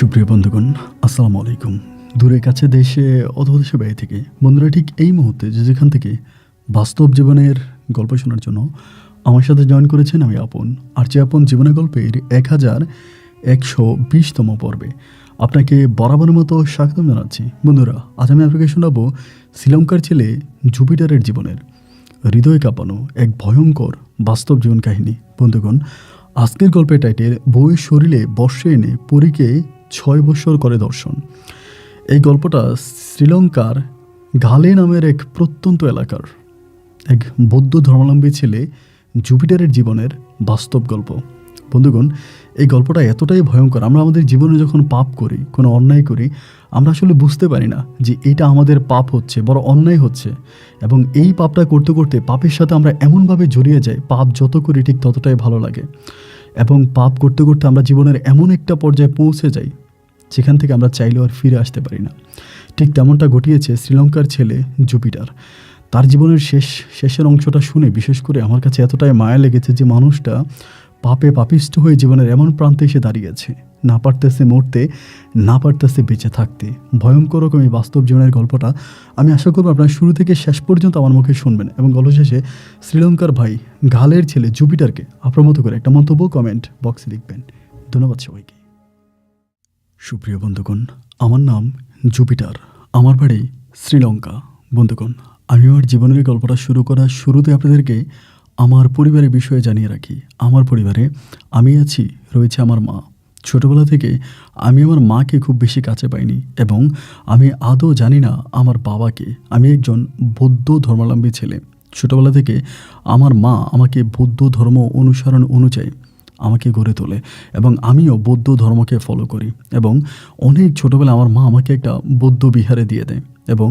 সুপ্রিয় বন্ধুগণ, আসসালামু আলাইকুম। দূরে কাছে দেশে অথবা দেশে বাইরে থেকে বন্ধুরা ঠিক এই মুহূর্তে যেখান থেকে বাস্তব জীবনের গল্প শোনার জন্য আমার সাথে জয়েন করেছেন আমি আপন। আর যে আপন জীবনের গল্পের 1120তম পর্বে আপনাকে বরাবরের মতো স্বাগতম জানাচ্ছি। বন্ধুরা, আজ আমি আপনাকে শোনাবো শ্রীলঙ্কার ছেলে জুপিটারের জীবনের হৃদয় কাঁপানো এক ভয়ঙ্কর বাস্তব জীবন কাহিনী। বন্ধুগণ, আজকের গল্পের টাইটেল বউয়ের শরীরে বর্ষে এনে পরীকে 6 বৎসর করে দর্শন। এই গল্পটা শ্রীলঙ্কার গালে নামের এক প্রত্যন্ত এলাকার এক বৌদ্ধ ধর্মাবলম্বী ছেলে জুপিটারের জীবনের বাস্তব গল্প। বন্ধুগণ, এই গল্পটা এতটাই ভয়ঙ্কর, আমরা আমাদের জীবনে যখন পাপ করি, কোনো অন্যায় করি, আমরা আসলে বুঝতে পারি না যে এটা আমাদের পাপ হচ্ছে, বড় অন্যায় হচ্ছে। এবং এই পাপটা করতে করতে পাপের সাথে আমরা এমনভাবে জড়িয়ে যাই, পাপ যত করি ঠিক ততটাই ভালো লাগে। এবং পাপ করতে করতে আমরা জীবনের এমন একটা পর্যায়ে পৌঁছে যাই যেখান থেকে আমরা চাইলেও আর ফিরে আসতে পারি না। ঠিক তেমনটা ঘটিয়েছে শ্রীলঙ্কার ছেলে জুপিটার। তার জীবনের শেষের অংশটা শুনে বিশেষ করে আমার কাছে এতটাই মায়া লেগেছে যে মানুষটা পাপে পাপিষ্ট হয়ে জীবনের এমন প্রান্তে এসে দাঁড়িয়েছে, না পারতেছে মরতে, না পারতেছে বেঁচে থাকতে। ভয়ঙ্কর রকম এই বাস্তব জীবনের গল্পটা আমি আশা করব আপনারা শুরু থেকে শেষ পর্যন্ত আমার মুখে শুনবেন এবং গল্প শেষে শ্রীলঙ্কার ভাই গালের ছেলে জুপিটারকে আপনার মতো করে একটা মন্তব্য কমেন্ট বক্সে লিখবেন। ধন্যবাদ সবাইকে। সুপ্রিয় বন্ধুগণ, আমার নাম জুপিটার, আমার বাড়ি শ্রীলঙ্কা। বন্ধুগণ, আমি আমার জীবনের গল্পটা শুরু করার শুরুতে আপনাদেরকে আমার পরিবারের বিষয়ে জানিয়ে রাখি। আমার পরিবারে আমি আছি, রয়েছে আমার মা। ছোটোবেলা থেকে আমি আমার মাকে খুব বেশি কাছে পাইনি এবং আমি আদৌ জানি না আমার বাবাকে। আমি একজন বৌদ্ধ ধর্মাবলম্বী ছেলে। ছোটোবেলা থেকে আমার মা আমাকে বৌদ্ধ ধর্ম অনুসরণ অনুযায়ী আমাকে গড়ে তোলে এবং আমিও বৌদ্ধ ধর্মকে ফলো করি। এবং অনেক ছোটোবেলা আমার মা আমাকে একটা বৌদ্ধ বিহারে দিয়ে দেয় এবং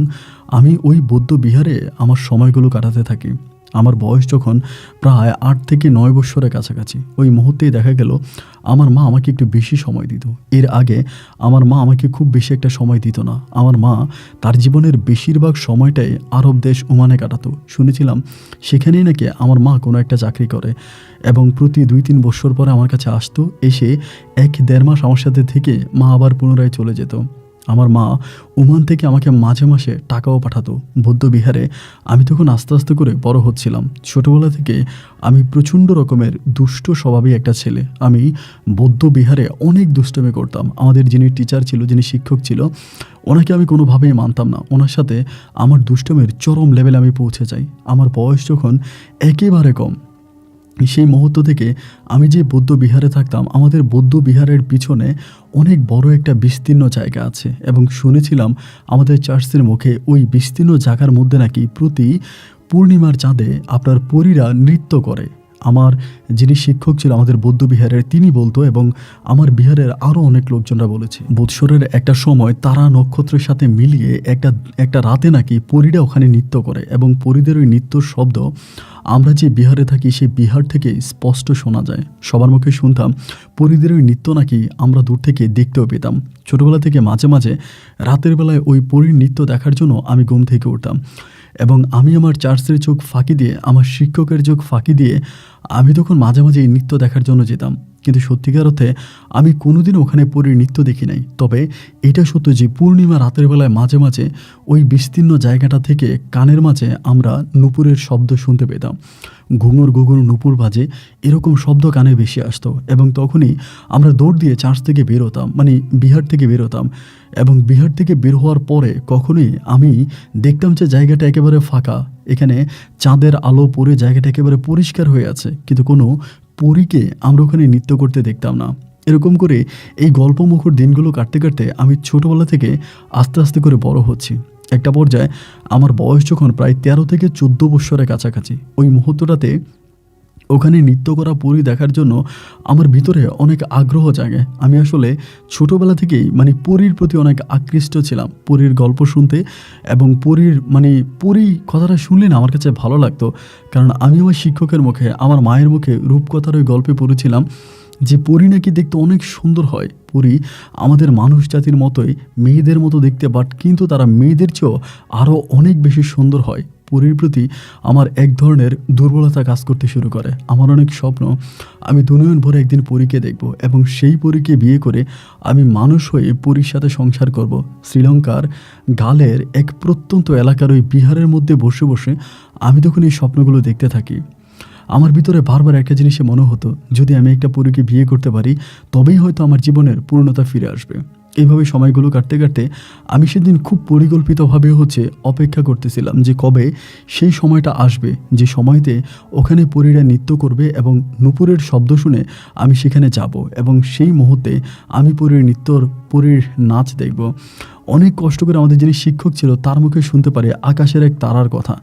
আমি ওই বৌদ্ধ বিহারে আমার সময়গুলো কাটাতে থাকি। আমার বয়স যখন প্রায় 8 থেকে 9 বছরের কাছাকাছি, ওই মুহূর্তেই দেখা গেল আমার মা আমাকে একটু বেশি সময় দিত। এর আগে আমার মা আমাকে খুব বেশি একটা সময় দিত না। আমার মা তার জীবনের বেশিরভাগ সময়টাই আরব দেশ ওমানে কাটাতো। শুনেছিলাম সেখানেই নাকি আমার মা কোনো একটা চাকরি করে এবং প্রতি 2-3 বছর পরে আমার কাছে আসতো, এসে 1-1.5 মাস আমার সাথে থেকে মা আবার পুনরায় চলে যেত। আমার মা ওমান থেকে আমাকে মাঝে মাসে টাকাও পাঠাতো বৌদ্ধ বিহারে। আমি তখন আস্তে আস্তে করে বড় হচ্ছিলাম। ছোটোবেলা থেকে আমি প্রচণ্ড রকমের দুষ্ট স্বভাবী একটা ছেলে। আমি বৌদ্ধ বিহারে অনেক দুষ্টমি করতাম। আমাদের যিনি টিচার ছিল, যিনি শিক্ষক ছিল, ওনাকে আমি কোনোভাবেই মানতাম না। ওনার সাথে আমার দুষ্টমের চরম লেভেলে আমি পৌঁছে যাই। আমার বয়স যখন একেবারে কম, সেই মুহূর্ত থেকে আমি যে বৌদ্ধ বিহারে থাকতাম, আমাদের বৌদ্ধ বিহারের পিছনে অনেক বড় একটা বিস্তীর্ণ জায়গা আছে এবং শুনেছিলাম আমাদের চার্চের মুখে ওই বিস্তীর্ণ জায়গার মধ্যে নাকি প্রতি পূর্ণিমার চাঁদে আপনার পরীরা নৃত্য করে। আমার যিনি শিক্ষক ছিল আমাদের বৌদ্ধ বিহারের, তিনি বলতো এবং আমার বিহারের আরও অনেক লোকজনরা বলেছে বৎসরের একটা সময় তারা নক্ষত্রের সাথে মিলিয়ে একটা রাতে নাকি পরীরা ওখানে নৃত্য করে এবং পরীদের ওই নৃত্যর শব্দ আমরা যে বিহারে থাকি সেই বিহার থেকে স্পষ্ট শোনা যায়। সবার মুখে শুনতাম পরীদের ওই নৃত্য নাকি আমরা দূর থেকে দেখতেও পেতাম। ছোটোবেলা থেকে মাঝে মাঝে রাতের বেলায় ওই পরীর নৃত্য দেখার জন্য আমি ঘুম থেকে উঠতাম এবং আমি আমার চার্চের চোখ ফাঁকি দিয়ে, আমার শিক্ষকের চোখ ফাঁকি দিয়ে আমি তখন মাঝে মাঝে এই নৃত্য দেখার জন্য যেতাম। কিন্তু সত্যিকার অর্থে আমি কোনোদিনও ওখানে পরীর নৃত্য দেখি নাই। তবে এটা সত্য যে পূর্ণিমা রাতের বেলায় মাঝে মাঝে ওই বিস্তীর্ণ জায়গাটা থেকে কানের মাঝে আমরা নুপুরের শব্দ শুনতে পেতাম। ঘুঙুর ঘুঙুর নুপুর বাজে, এরকম শব্দ কানে বেশি আসতো এবং তখনই আমরা দৌড় দিয়ে চার্চ থেকে বেরোতাম, মানে বিহার থেকে বেরোতাম। এবং বিহার থেকে বের হওয়ার পরে কখনোই আমি দেখতাম যে জায়গাটা একেবারে ফাঁকা, এখানে চাঁদের আলো পড়ে জায়গাটা একেবারে পরিষ্কার হয়ে আছে, কিন্তু কোনো পরীকে আমরা ওখানে নৃত্য করতে দেখতাম না। এরকম করে এই গল্পমুখর দিনগুলো কাটতে কাটতে আমি ছোটোবেলা থেকে আস্তে আস্তে করে বড় হচ্ছি। একটা পর্যায়ে আমার বয়স যখন প্রায় 13 থেকে 14 বছরের কাছাকাছি, ওই মুহূর্তটাতে ওখানে নৃত্য করা পরী দেখার জন্য আমার ভিতরে অনেক আগ্রহ জাগে। আমি আসলে ছোটোবেলা থেকেই পরীর প্রতি অনেক আকৃষ্ট ছিলাম, পরীর গল্প শুনতে এবং পরী কথাটা শুনলে না আমার কাছে ভালো লাগতো। কারণ আমি আমার শিক্ষকের মুখে, আমার মায়ের মুখে রূপকথার ওই গল্পে পড়েছিলাম যে পরী নাকি দেখতে অনেক সুন্দর হয়। পরী আমাদের মানুষ জাতির মতোই মেয়েদের মতো দেখতে, বাট কিন্তু তারা মেয়েদের চেয়েও আরও অনেক বেশি সুন্দর হয়। পরীর প্রতি আমার এক ধরনের দুর্বলতা কাজ করতে শুরু করে। আমার অনেক স্বপ্ন, আমি দুনিয়ন ভরে একদিন পরীকে দেখব এবং সেই পরীকে বিয়ে করে আমি মানুষ হয়ে পরীর সাথে সংসার করব। শ্রীলঙ্কার গালের এক প্রত্যন্ত এলাকার ওই বিহারের মধ্যে বসে বসে আমি তখন এই স্বপ্নগুলো দেখতে থাকি। আমার ভিতরে বারবার একটা জিনিসে মনে হতো, যদি আমি একটা পরীকে বিয়ে করতে পারি তবেই হয়তো আমার জীবনের পূর্ণতা ফিরে আসবে। এইভাবে সময়গুলো কাটতে কাটতে আমি সেদিন খুব পরিকল্পিতভাবে অপেক্ষা করতেছিলাম যে কবে সেই সময়টা আসবে, যে সময়তে ওখানে পরীরা নৃত্য করবে এবং নূপুরের শব্দ শুনে আমি সেখানে যাব এবং সেই মুহূর্তে আমি পরীর নাচ দেখব। অনেক কষ্ট করে আমাদের যিনি শিক্ষক ছিল তার মুখে শুনতে পারে আকাশের এক তারার কথা।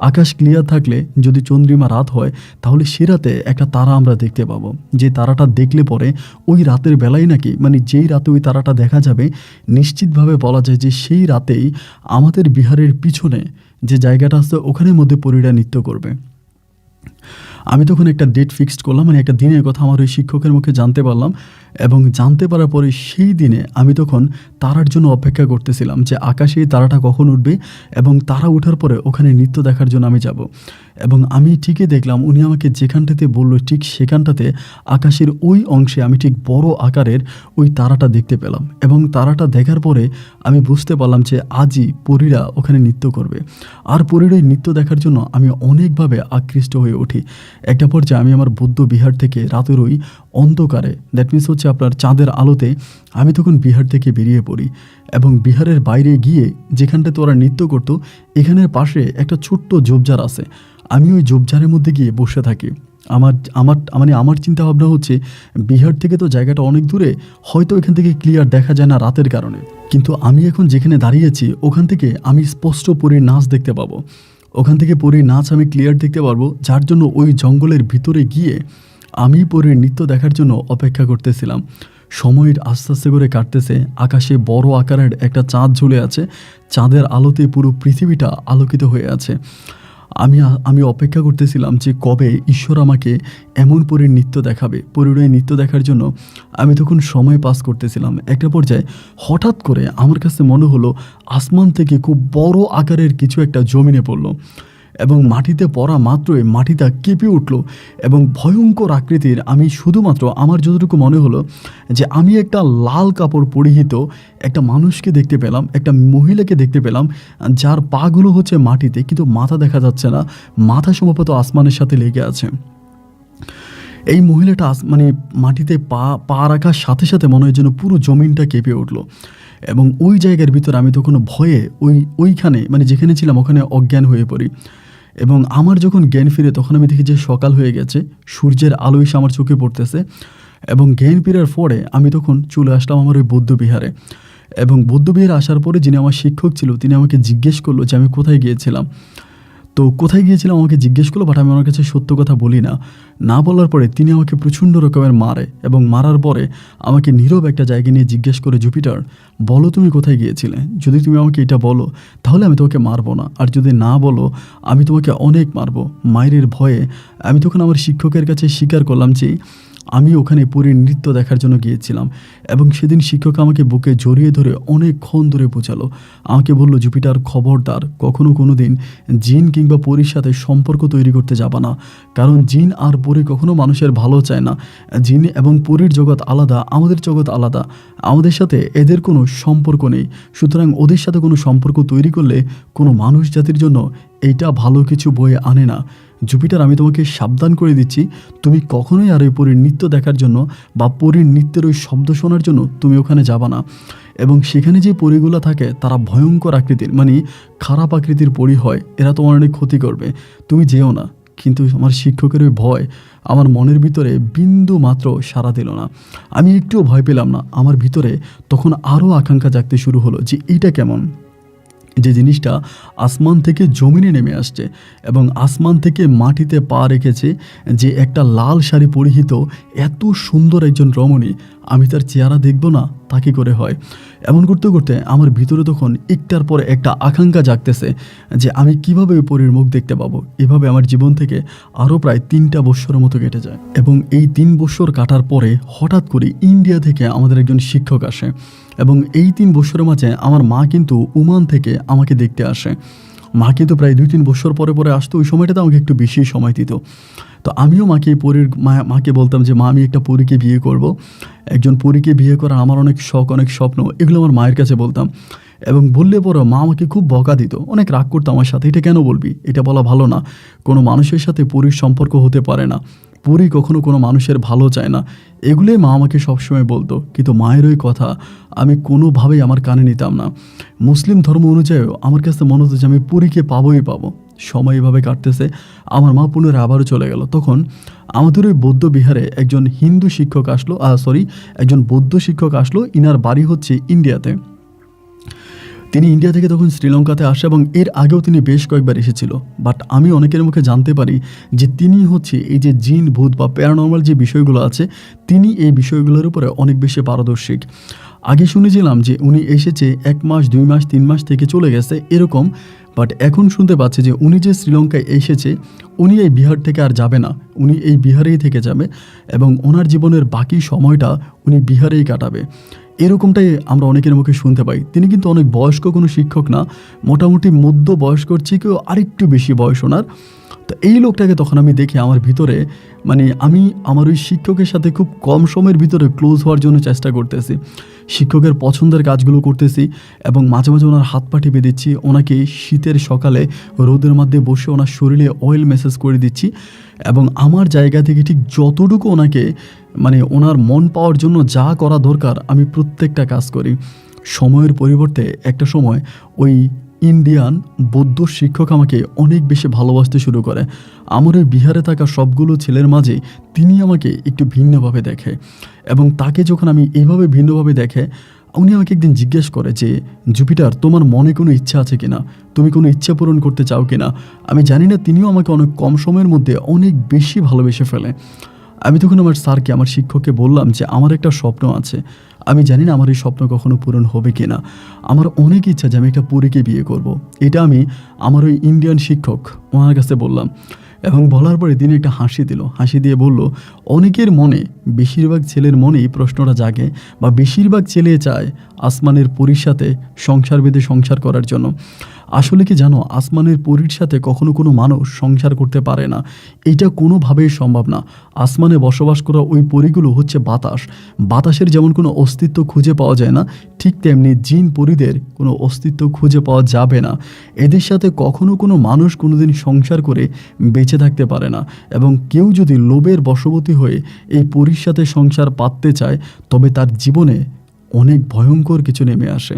আকাশ ক্লিয়ার থাকলে যদি চন্দ্রিমা রাত হয় তাহলে সে রাতে একটা তারা আমরা দেখতে পাবো, যে তারাটা দেখলে পরে ওই রাতের বেলায় নাকি, মানে যেই রাতে ওই তারাটা দেখা যাবে নিশ্চিতভাবে বলা যায় যে সেই রাতেই আমাদের বিহারের পিছনে যে জায়গাটা আছে ওখানের মধ্যে পরীরা নৃত্য করবে। আমি তখন একটা ডেট ফিক্সড করলাম, মানে একটা দিনের কথা আমার ওই শিক্ষকের মুখে জানতে পারলাম এবং জানতে পারার পরে সেই দিনে আমি তখন তারার জন্য অপেক্ষা করতেছিলাম যে আকাশে এই তারাটা কখন উঠবে এবং তারা ওঠার পরে ওখানে নৃত্য দেখার জন্য আমি যাব। এবং আমি ঠিকই দেখলাম উনি আমাকে যেখানটাতে বললো ঠিক সেখানটাতে আকাশের ওই অংশে আমি ঠিক বড় আকারের ওই তারাটা দেখতে পেলাম এবং তারাটা দেখার পরে আমি বুঝতে পারলাম যে আজই পরীরা ওখানে নৃত্য করবে। আর পরীর ওই নৃত্য দেখার জন্য আমি অনেকভাবে আকৃষ্ট হয়ে উঠি। একটা পর্যায়ে আমি আমার বৌদ্ধ বিহার থেকে রাতের ওই অন্ধকারে, দ্যাট মিনস আপনার চাঁদের আলোতে আমি তখন বিহার থেকে বেরিয়ে পড়ি এবং বিহারের বাইরে গিয়ে যেখানটাতে ওরা নৃত্য করতো এখানের পাশে একটা ছোট্ট ঝোপঝাড় আছে, আমি ওই ঝোপঝাড়ের মধ্যে গিয়ে বসে থাকি। আমার চিন্তা ভাবনা হচ্ছে বিহার থেকে তো জায়গাটা অনেক দূরে, হয়তো এখান থেকে ক্লিয়ার দেখা যায় না রাতের কারণে, কিন্তু আমি এখন যেখানে দাঁড়িয়েছি ওখান থেকে আমি স্পষ্ট পরীর নাচ দেখতে পাবো। ওখান থেকে পরীর নাচ আমি ক্লিয়ার দেখতে পারবো, যার জন্য ওই জঙ্গলের ভিতরে গিয়ে আমি পরীর নৃত্য দেখার জন্য অপেক্ষা করতেছিলাম। সময়ের আস্তে আস্তে করে কাটতেছে, আকাশে বড় আকারের একটা চাঁদ ঝুলে আছে, চাঁদের আলোতে পুরো পৃথিবীটা আলোকিত হয়ে আছে। আমি অপেক্ষা করতেছিলাম যে কবে ঈশ্বর আমাকে এমন পরীর নৃত্য দেখাবে। পরীর নৃত্য দেখার জন্য আমি তখন সময় পাস করতেছিলাম। একটা পর্যায়ে হঠাৎ করে আমার কাছে মনে হলো আসমান থেকে খুব বড় আকারের কিছু একটা জমিনে পড়লো এবং মাটিতে পড়া মাত্রই মাটিটা কেঁপে উঠল এবং ভয়ঙ্কর আকৃতির, আমি শুধুমাত্র আমার যতটুকু মনে হলো যে আমি একটা লাল কাপড় পরিহিত একটা মানুষকে দেখতে পেলাম, একটা মহিলাকে দেখতে পেলাম যার পাগুলো মাটিতে, কিন্তু মাথা দেখা যাচ্ছে না, মাথা সম্ভবত আসমানের সাথে লেগে আছে। এই মহিলাটা মানে মাটিতে পা রাখার সাথে সাথে মনে হয় যেন পুরো জমিনটা কেঁপে উঠলো এবং ওই জায়গার ভিতরে আমি তখন ভয়ে ওইখানে মানে যেখানে ছিলাম ওখানে অজ্ঞান হয়ে পড়ি। এবং আমার যখন জ্ঞান ফিরে তখন আমি দেখি যে সকাল হয়ে গেছে, সূর্যের আলো এসে আমার চোখে পড়তেছে এবং জ্ঞান ফিরার পরে আমি তখন চলে আসলাম আমার ওই বৌদ্ধবিহারে। এবং বৌদ্ধবিহারে আসার পরে যিনি আমার শিক্ষক ছিল তিনি আমাকে জিজ্ঞেস করলো যে আমি কোথায় গিয়েছিলাম। তো কোথায় গিয়েছিলাম আমাকে জিজ্ঞেস করলো, বাট আমি আমার কাছে সত্য কথা বলি না বলার পরে তিনি আমাকে প্রচণ্ড রকমের মারে এবং মারার পরে আমাকে নীরব একটা জায়গায় নিয়ে জিজ্ঞেস করে, জুপিটার বলো তুমি কোথায় গিয়েছিলে, যদি তুমি আমাকে এটা বলো তাহলে আমি তোমাকে মারবো না, আর যদি না বলো আমি তোমাকে অনেক মারবো। মায়ের ভয়ে আমি তখন আমার শিক্ষকের কাছে স্বীকার করলাম যে আমি ওখানে পরীর নৃত্য দেখার জন্য গিয়েছিলাম। এবং সেদিন শিক্ষক আমাকে বুকে জড়িয়ে ধরে অনেকক্ষণ ধরে বোঝালো, আমাকে বললো, জুপিটার খবরদার কখনো কোনো দিন জিন কিংবা পরীর সাথে সম্পর্ক তৈরি করতে যাবা না, কারণ জিন আর পরী কখনো মানুষের ভালো চায় না। জিন এবং পরীর জগৎ আলাদা, আমাদের জগৎ আলাদা, আমাদের সাথে এদের কোনো সম্পর্ক নেই। সুতরাং ওদের সাথে কোনো সম্পর্ক তৈরি করলে কোনো মানুষ জাতির জন্য এইটা ভালো কিছু বয়ে আনে না। জুপিটার, আমি তোমাকে সাবধান করে দিচ্ছি, তুমি কখনোই আর ওই পরীর নৃত্য দেখার জন্য বা পরীর নৃত্যের ওই শব্দ শোনার জন্য তুমি ওখানে যাবা না। এবং সেখানে যে পরীগুলো থাকে তারা ভয়ঙ্কর আকৃতির, মানে খারাপ আকৃতির পরী হয়, এরা তোমার অনেক ক্ষতি করবে, তুমি যেও না। কিন্তু আমার শিক্ষকের ওই ভয় আমার মনের ভিতরে বিন্দু মাত্র সাড়া দিল না, আমি একটুও ভয় পেলাম না। আমার ভিতরে তখন আরও আকাঙ্ক্ষা জাগতে শুরু হলো যে এইটা কেমন, যে জিনিসটা আসমান থেকে জমিনে নেমে আসছে এবং আসমান থেকে মাটিতে পা রেখেছে, যে একটা লাল শাড়ি পরিহিত এত সুন্দর একজন রমণী, আমি তার চেহারা দেখব না তা কি করে হয়। এমন করতে করতে আমার ভিতরে তখন একটার পর একটা আকাঙ্ক্ষা জাগতেছে যে আমি কিভাবে ওই পরীর মুখ দেখতে পাবো। এভাবে আমার জীবন থেকে আরও প্রায় 3টা বৎসরের মতো কেটে যায় এবং এই 3 বৎসর কাটার পরে হঠাৎ করে ইন্ডিয়া থেকে আমাদের একজন শিক্ষক আসে এবং এই 3 বৎসরের মাঝে আমার মা কিন্তু ওমান থেকে আমাকে দেখতে আসে। মা কিন্তু প্রায় 2-3 বছর পরে পরে আসতো, ওই সময়টাতে আমাকে একটু বেশি সময় দিত। তো আমিও মাকে পরীর মাকে বলতাম যে মা আমি একটা পরীকে বিয়ে করব, একজন পরীকে বিয়ে করার আমার অনেক শখ, অনেক স্বপ্ন, এগুলো আমার মায়ের কাছে বলতাম। এবং বললে পরে মা আমাকে খুব বকা দিত, অনেক রাগ করতো আমার সাথে, এটা কেন বলবি, এটা বলা ভালো না, কোনো মানুষের সাথে পরীর সম্পর্ক হতে পারে না, পরী কখনো কোনো মানুষের ভালো চায় না, এগুলোই মা আমাকে সবসময় বলতো। কিন্তু মায়ের ওই কথা আমি কোনোভাবেই আমার কানে নিতাম না। মুসলিম ধর্ম অনুযায়ীও আমার কাছে মনে হতো যে আমি পরীকে পাবোই পাবো। সময় এভাবে কাটতেছে, আমার মা পুনরায় আবারও চলে গেল। তখন আমাদের ওই বৌদ্ধ বিহারে একজন হিন্দু শিক্ষক আসলো, একজন বৌদ্ধ শিক্ষক আসলো, ইনার বাড়ি হচ্ছে ইন্ডিয়াতে। তিনি ইন্ডিয়া থেকে তখন শ্রীলঙ্কাতে আসে এবং এর আগেও তিনি বেশ কয়েকবার এসেছিল। বাট আমি অনেকের মুখে জানতে পারি যে তিনি হচ্ছে এই যে জিন ভূত বা প্যারানর্মাল যে বিষয়গুলো আছে, তিনি এই বিষয়গুলোর উপরে অনেক বেশি পারদর্শিক। আগে শুনেছিলাম যে উনি এসেছে 1 মাস 2 মাস 3 মাস থেকে চলে গেছে এরকম, বাট এখন শুনতে পাচ্ছি যে উনি যে শ্রীলঙ্কায় এসেছে, উনি এই বিহার থেকে আর যাবে না, উনি এই বিহারেই থেকে যাবে এবং ওনার জীবনের বাকি সময়টা উনি বিহারেই কাটাবে, এরকমটাই আমরা অনেকের মুখে শুনতে পাই। তিনি কিন্তু অনেক বয়স্ক কোনো শিক্ষক না, মোটামুটি মধ্য বয়স্কর থেকেও আরেকটু বেশি বয়স ওনার। তো এই লোকটাকে তখন আমি দেখে আমার ভিতরে আমি আমার ওই শিক্ষকের সাথে খুব কম সময়ের ভিতরে ক্লোজ হওয়ার জন্য চেষ্টা করতেছি, শিক্ষকের পছন্দের কাজগুলো করতেছি এবং মাঝে মাঝে ওনার হাত পা টিপে দিচ্ছি, ওনাকে শীতের সকালে রোদের মধ্যে বসে ওনার শরীরে অয়েল ম্যাসাজ করে দিচ্ছি এবং আমার জায়গা থেকে ঠিক যতটুকু ওনাকে ওনার মন পাওয়ার জন্য যা করা দরকার আমি প্রত্যেকটা কাজ করি। সময়ের পরিবর্তে একটা সময় ওই ইন্ডিয়ান বৌদ্ধ শিক্ষক আমাকে অনেক বেশি ভালোবাসতে শুরু করে। আমার ওই বিহারে থাকা সবগুলো ছেলের মাঝে তিনি আমাকে একটু ভিন্নভাবে দেখে এবং তাকে যখন আমি এইভাবে ভিন্নভাবে দেখে, উনি আমাকে একদিন জিজ্ঞেস করে যে জুপিটার, তোমার মনে কোনো ইচ্ছা আছে কিনা, তুমি কোনো ইচ্ছা পূরণ করতে চাও কিনা। আমি জানি না, তিনিও আমাকে অনেক কম সময়ের মধ্যে অনেক বেশি ভালোবেসে ফেলে। আমি তখন আমার স্যারকে, আমার শিক্ষককে বললাম যে আমার একটা স্বপ্ন আছে, আমি জানি না আমার এই স্বপ্ন কখনো পূরণ হবে কিনা, আমার অনেক ইচ্ছা যে আমি একটা পরীকে বিয়ে করব। এটা আমি আমার ওই ইন্ডিয়ান শিক্ষক ওনার কাছে বললাম এবং বলার পরে তিনি একটা হাসি দিল, হাসি দিয়ে বলল, অনেকের মনে, বেশিরভাগ ছেলের মনেই প্রশ্নটা জাগে বা বেশিরভাগ ছেলে চায় আসমানের পরীর সাথে সংসার বেঁধে সংসার করার জন্য। আসলে কি জানো, আসমানের পরীর সাথে কখনো কোনো মানুষ সংসার করতে পারে না, এটা কোনোভাবেই সম্ভব না। আসমানে বসবাস করা ওই পরীগুলো হচ্ছে বাতাস, বাতাসের যেমন কোনো অস্তিত্ব খুঁজে পাওয়া যায় না, ঠিক তেমনি জিন পরীদের কোনো অস্তিত্ব খুঁজে পাওয়া যাবে না। এদের সাথে কখনো কোনো মানুষ কোনোদিন সংসার করে বেঁচে থাকতে পারে না এবং কেউ যদি লোভের বশবর্তী হয়ে এই পরীর সাথে সংসার পাততে চায়, তবে তার জীবনে অনেক ভয়ঙ্কর কিছু নেমে আসে।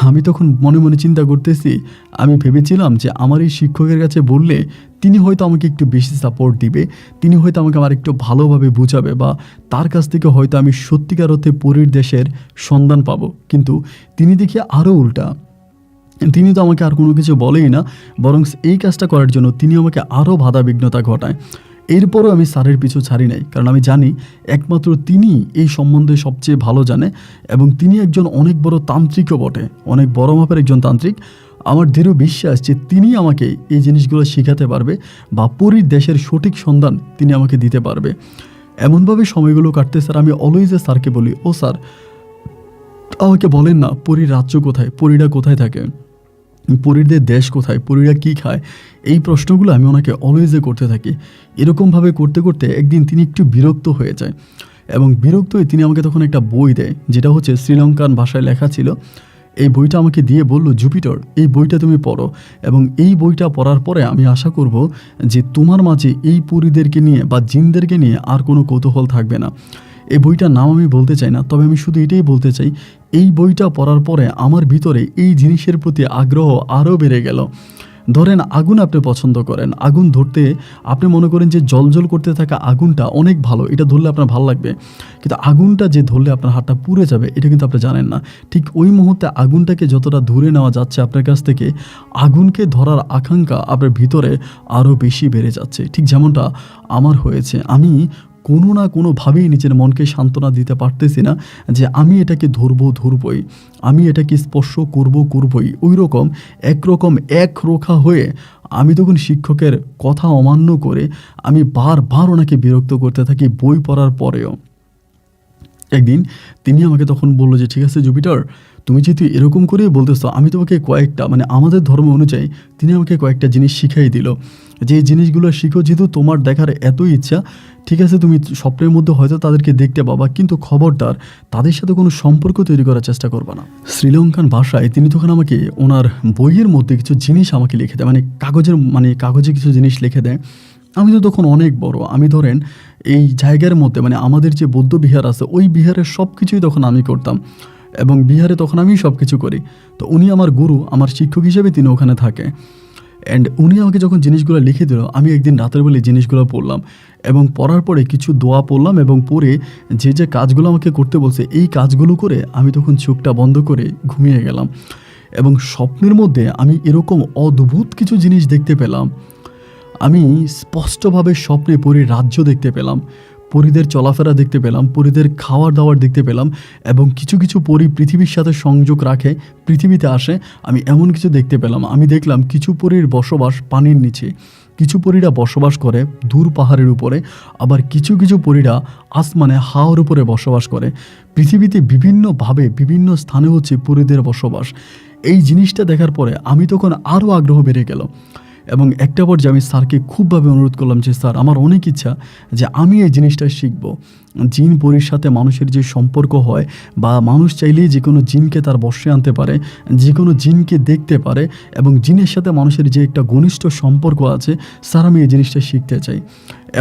আমি তখন মনে মনে চিন্তা করতেছি, আমি ভেবেছিলাম যে আমার এই শিক্ষকের কাছে বললে তিনি হয়তো আমাকে একটু বেশি সাপোর্ট দিবে, তিনি হয়তো আমাকে আমার একটু ভালোভাবে বুঝাবে বা তার কাছ থেকে হয়তো আমি সত্যিকার অর্থে পরীর দেশের সন্ধান পাবো। কিন্তু তিনি দেখি আরও উল্টা, তিনি তো আমাকে আর কোনো কিছু বলেই না, বরং এই কাজটা করার জন্য তিনি আমাকে আরও বাধা বিঘ্নতা ঘটায়। এরপরও আমি স্যারের পিছু ছাড়ি নাই, কারণ আমি জানি একমাত্র তিনি এই সম্বন্ধে সবচেয়ে ভালো জানে এবং তিনি একজন অনেক বড় তান্ত্রিকও বটে, অনেক বড় মাপের একজন তান্ত্রিক। আমার দৃঢ় বিশ্বাস যে তিনি আমাকে এই জিনিসগুলো শেখাতে পারবে বা পরীর দেশের সঠিক সন্ধান তিনি আমাকে দিতে পারবে। এমনভাবে সময়গুলো কাটতে স্যার আমি অলওয়েজ স্যারকে বলি, ও স্যার আমাকে বলেন না পরীর রাজ্য কোথায়, পরীরা কোথায় থাকে, পরীদের দেশ কোথায়, পরীরা কী খায়, এই প্রশ্নগুলো আমি ওনাকে অলওয়েজে করতে থাকি। এরকমভাবে করতে করতে একদিন তিনি একটু বিরক্ত হয়ে যায় এবং বিরক্ত হয়ে তিনি আমাকে তখন একটা বই দেয়, যেটা হচ্ছে শ্রীলঙ্কান ভাষায় লেখা ছিল। এই বইটা আমাকে দিয়ে বলল, জুপিটার এই বইটা তুমি পড়ো এবং এই বইটা পড়ার পরে আমি আশা করব যে তোমার মাঝে এই পরীদেরকে নিয়ে বা জিনদেরকে নিয়ে আর কোনো কৌতূহল থাকবে না। এই বইটার নাম আমি বলতে চাই না, তবে আমি শুধু এটাই বলতে চাই, এই বইটা পড়ার পরে আমার ভিতরে এই জিনিসের প্রতি আগ্রহ আরও বেড়ে গেল। ধরেন আগুন আপনি পছন্দ করেন, আগুন ধরতে আপনি মনে করেন যে জলজল করতে থাকা আগুনটা অনেক ভালো, এটা ধরলে আপনার ভালো লাগবে, কিন্তু আগুনটা যে ধরলে আপনার হাতটা পুড়ে যাবে এটা কিন্তু আপনি জানেন না। ঠিক ওই মুহূর্তে আগুনটাকে যতটা দূরে নেওয়া যাচ্ছে আপনার কাছ থেকে, আগুনকে ধরার আকাঙ্ক্ষা আপনার ভিতরে আরও বেশি বেড়ে যাচ্ছে। ঠিক যেমনটা আমার হয়েছে, আমি কোনো না কোনোভাবেই নিজের মনকে সান্ত্বনা দিতে পারতেছি না যে আমি এটাকে ধরবই, আমি এটাকে স্পর্শ করবই। ওই রকম একরোখা হয়ে আমি তখন শিক্ষকের কথা অমান্য করে আমি বারবার ওনাকে বিরক্ত করতে থাকি বই পড়ার পরেও। একদিন তিনি আমাকে তখন বললো যে ঠিক আছে জুপিটার, তুমি যেহেতু এরকম করে বলতেছো, আমি তোমাকে কয়েকটা মানে আমাদের ধর্ম অনুযায়ী তিনি আমাকে কয়েকটা জিনিস শিখাই দিল, যে এই জিনিসগুলো শিখো, যেহেতু তোমার দেখার এতই ইচ্ছা, ঠিক আছে তুমি স্বপ্নের মধ্যে হয়তো তাদেরকে দেখতে পাবা, কিন্তু খবরদার তাদের সাথে কোনো সম্পর্ক তৈরি করার চেষ্টা করবা না। শ্রীলঙ্কান ভাষায় তিনি তখন আমাকে ওনার বইয়ের মধ্যে কিছু জিনিস আমাকে লিখে দেয়, কাগজে কিছু জিনিস লিখে দেয়। আমি তো তখন অনেক বড়, আমি ধরেন এই জায়গার মধ্যে আমাদের যে বৌদ্ধ বিহার আছে ওই বিহারের সব কিছুই তখন আমি করতাম, এবং বিহারে তখন আমি সব কিছু করি। তো উনি আমার গুরু, আমার শিক্ষক হিসেবে তিনি ওখানে থাকে। অ্যান্ড উনি আমাকে যখন জিনিসগুলো লিখে দিল, আমি একদিন রাতের বেলা জিনিসগুলো পড়লাম, এবং পড়ার পরে কিছু দোয়া পড়লাম, এবং পরে যে যে কাজগুলো আমাকে করতে বলছে এই কাজগুলো করে আমি তখন চোখটা বন্ধ করে ঘুমিয়ে গেলাম। এবং স্বপ্নের মধ্যে আমি এরকম অদ্ভুত কিছু জিনিস দেখতে পেলাম। আমি স্পষ্টভাবে স্বপ্নে পরীর রাজ্য দেখতে পেলাম, পরীদের চলাফেরা দেখতে পেলাম, পরীদের খাওয়ার দাওয়ার দেখতে পেলাম, এবং কিছু কিছু পরী পৃথিবীর সাথে সংযোগ রাখে, পৃথিবীতে আসে, আমি এমন কিছু দেখতে পেলাম। আমি দেখলাম কিছু পরীর বসবাস পানির নিচে, কিছু পরীরা বসবাস করে দূর পাহাড়ের উপরে, আবার কিছু কিছু পরীরা আসমানে হাওয়ার উপরে বসবাস করে। পৃথিবীতে বিভিন্নভাবে বিভিন্ন স্থানে হচ্ছে পরীদের বসবাস। এই জিনিসটা দেখার পরে আমি তখন আরও আগ্রহ বেড়ে গেল, এবং একটা পর্যায়ে আমি স্যারকে খুবভাবে অনুরোধ করলাম যে স্যার, আমার অনেক ইচ্ছা যে আমি এই জিনিসটা শিখব। জিন পরীর সাথে মানুষের যে সম্পর্ক হয়, বা মানুষ চাইলেই যে কোনো জিনকে তার বশে আনতে পারে, যে কোনো জিনকে দেখতে পারে, এবং জিনের সাথে মানুষের যে একটা ঘনিষ্ঠ সম্পর্ক আছে, স্যার আমি এই জিনিসটা শিখতে চাই।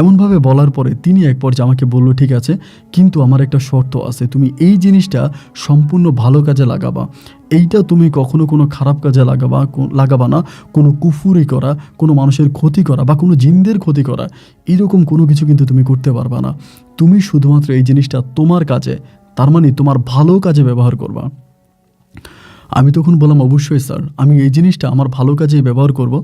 এমনভাবে বলার পরে তিনি এক পর্যায়ে আমাকে বলল, ঠিক আছে, কিন্তু আমার একটা শর্ত আছে, তুমি এই জিনিসটা সম্পূর্ণ ভালো কাজে লাগাবা। এইটা তুমি কখনো কোনো খারাপ কাজে লাগাবা না, কোনো কুফুরি করা, কোনো মানুষের ক্ষতি করা, বা কোনো জিনদের ক্ষতি করা, এরকম কোনো কিছু কিন্তু তুমি করতে পারবা না। তুমি শুধুমাত্র এই জিনিসটা তোমার কাজে, তার মানে তোমার ভালো কাজে ব্যবহার করবা। আমি তখন বললাম, অবশ্যই স্যার, আমি এই জিনিসটা আমার ভালো কাজে ব্যবহার করব।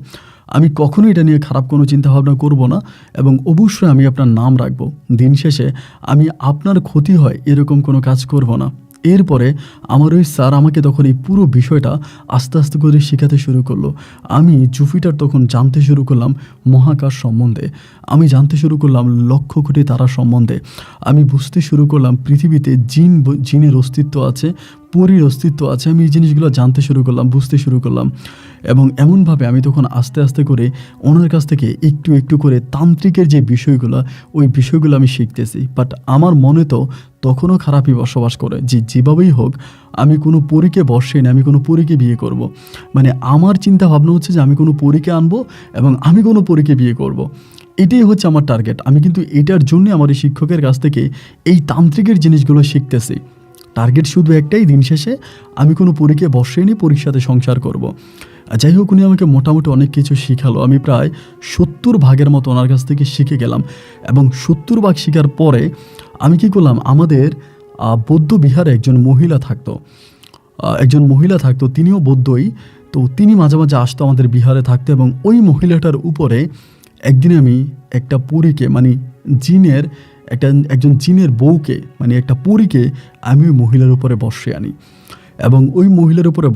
আমি কখনোই এটা নিয়ে খারাপ কোনো চিন্তাভাবনা করব না, এবং অবশ্যই আমি আপনার নাম রাখবো। দিন শেষে আমি আপনার ক্ষতি হয় এরকম কোনো কাজ করব না। এরপরে আমার ওই স্যার আমাকে তখন এই পুরো বিষয়টা আস্তে আস্তে করে শেখাতে শুরু করলো। আমি জুপিটার তখন জানতে শুরু করলাম মহাকাশ সম্বন্ধে, আমি জানতে শুরু করলাম লক্ষ কোটি তারা সম্বন্ধে, আমি বুঝতে শুরু করলাম পৃথিবীতে জিনের অস্তিত্ব আছে, পরীর অস্তিত্ব আছে। আমি এই জিনিসগুলো জানতে শুরু করলাম, বুঝতে শুরু করলাম, এবং এমনভাবে আমি তখন আস্তে আস্তে করে ওনার কাছ থেকে একটু একটু করে তান্ত্রিকের যে বিষয়গুলো, ওই বিষয়গুলো আমি শিখতেছি। বাট আমার মনে তো তখনও খারাপই বসবাস করে, যে যেভাবেই হোক আমি কোনো পরীকে বসে না, আমি কোনো পরীকে বিয়ে করব। আমার চিন্তা ভাবনা হচ্ছে যে আমি কোনো পরীকে আনবো এবং আমি কোনো পরীকে বিয়ে করব। এটাই হচ্ছে আমার টার্গেট। আমি কিন্তু এটার জন্য আমার এই শিক্ষকের কাছ থেকে এই তান্ত্রিকের জিনিসগুলো শিখতেছি। টার্গেট শুধু একটাই, দিন শেষে আমি কোনো পরীকে বসে নিয়ে পরীর সাথে সংসার করব। যাই হোক, উনি আমাকে মোটামুটি অনেক কিছু শিখালো। আমি প্রায় 70 ভাগের মতো ওনার কাছ থেকে শিখে গেলাম, এবং 70 ভাগ শেখার পরে আমি কী করলাম, আমাদের বৌদ্ধ বিহারে একজন মহিলা থাকতো, তিনিও বৌদ্ধই। তো তিনি মাঝে মাঝে আসতো আমাদের বিহারে থাকতো, এবং ওই মহিলাটার উপরে একদিন আমি একটা পরীকে একজন জিনের বউকে একটা পরীকে আমি ওই মহিলার উপরে বসে আনি, এবং ওই মহিলার উপরে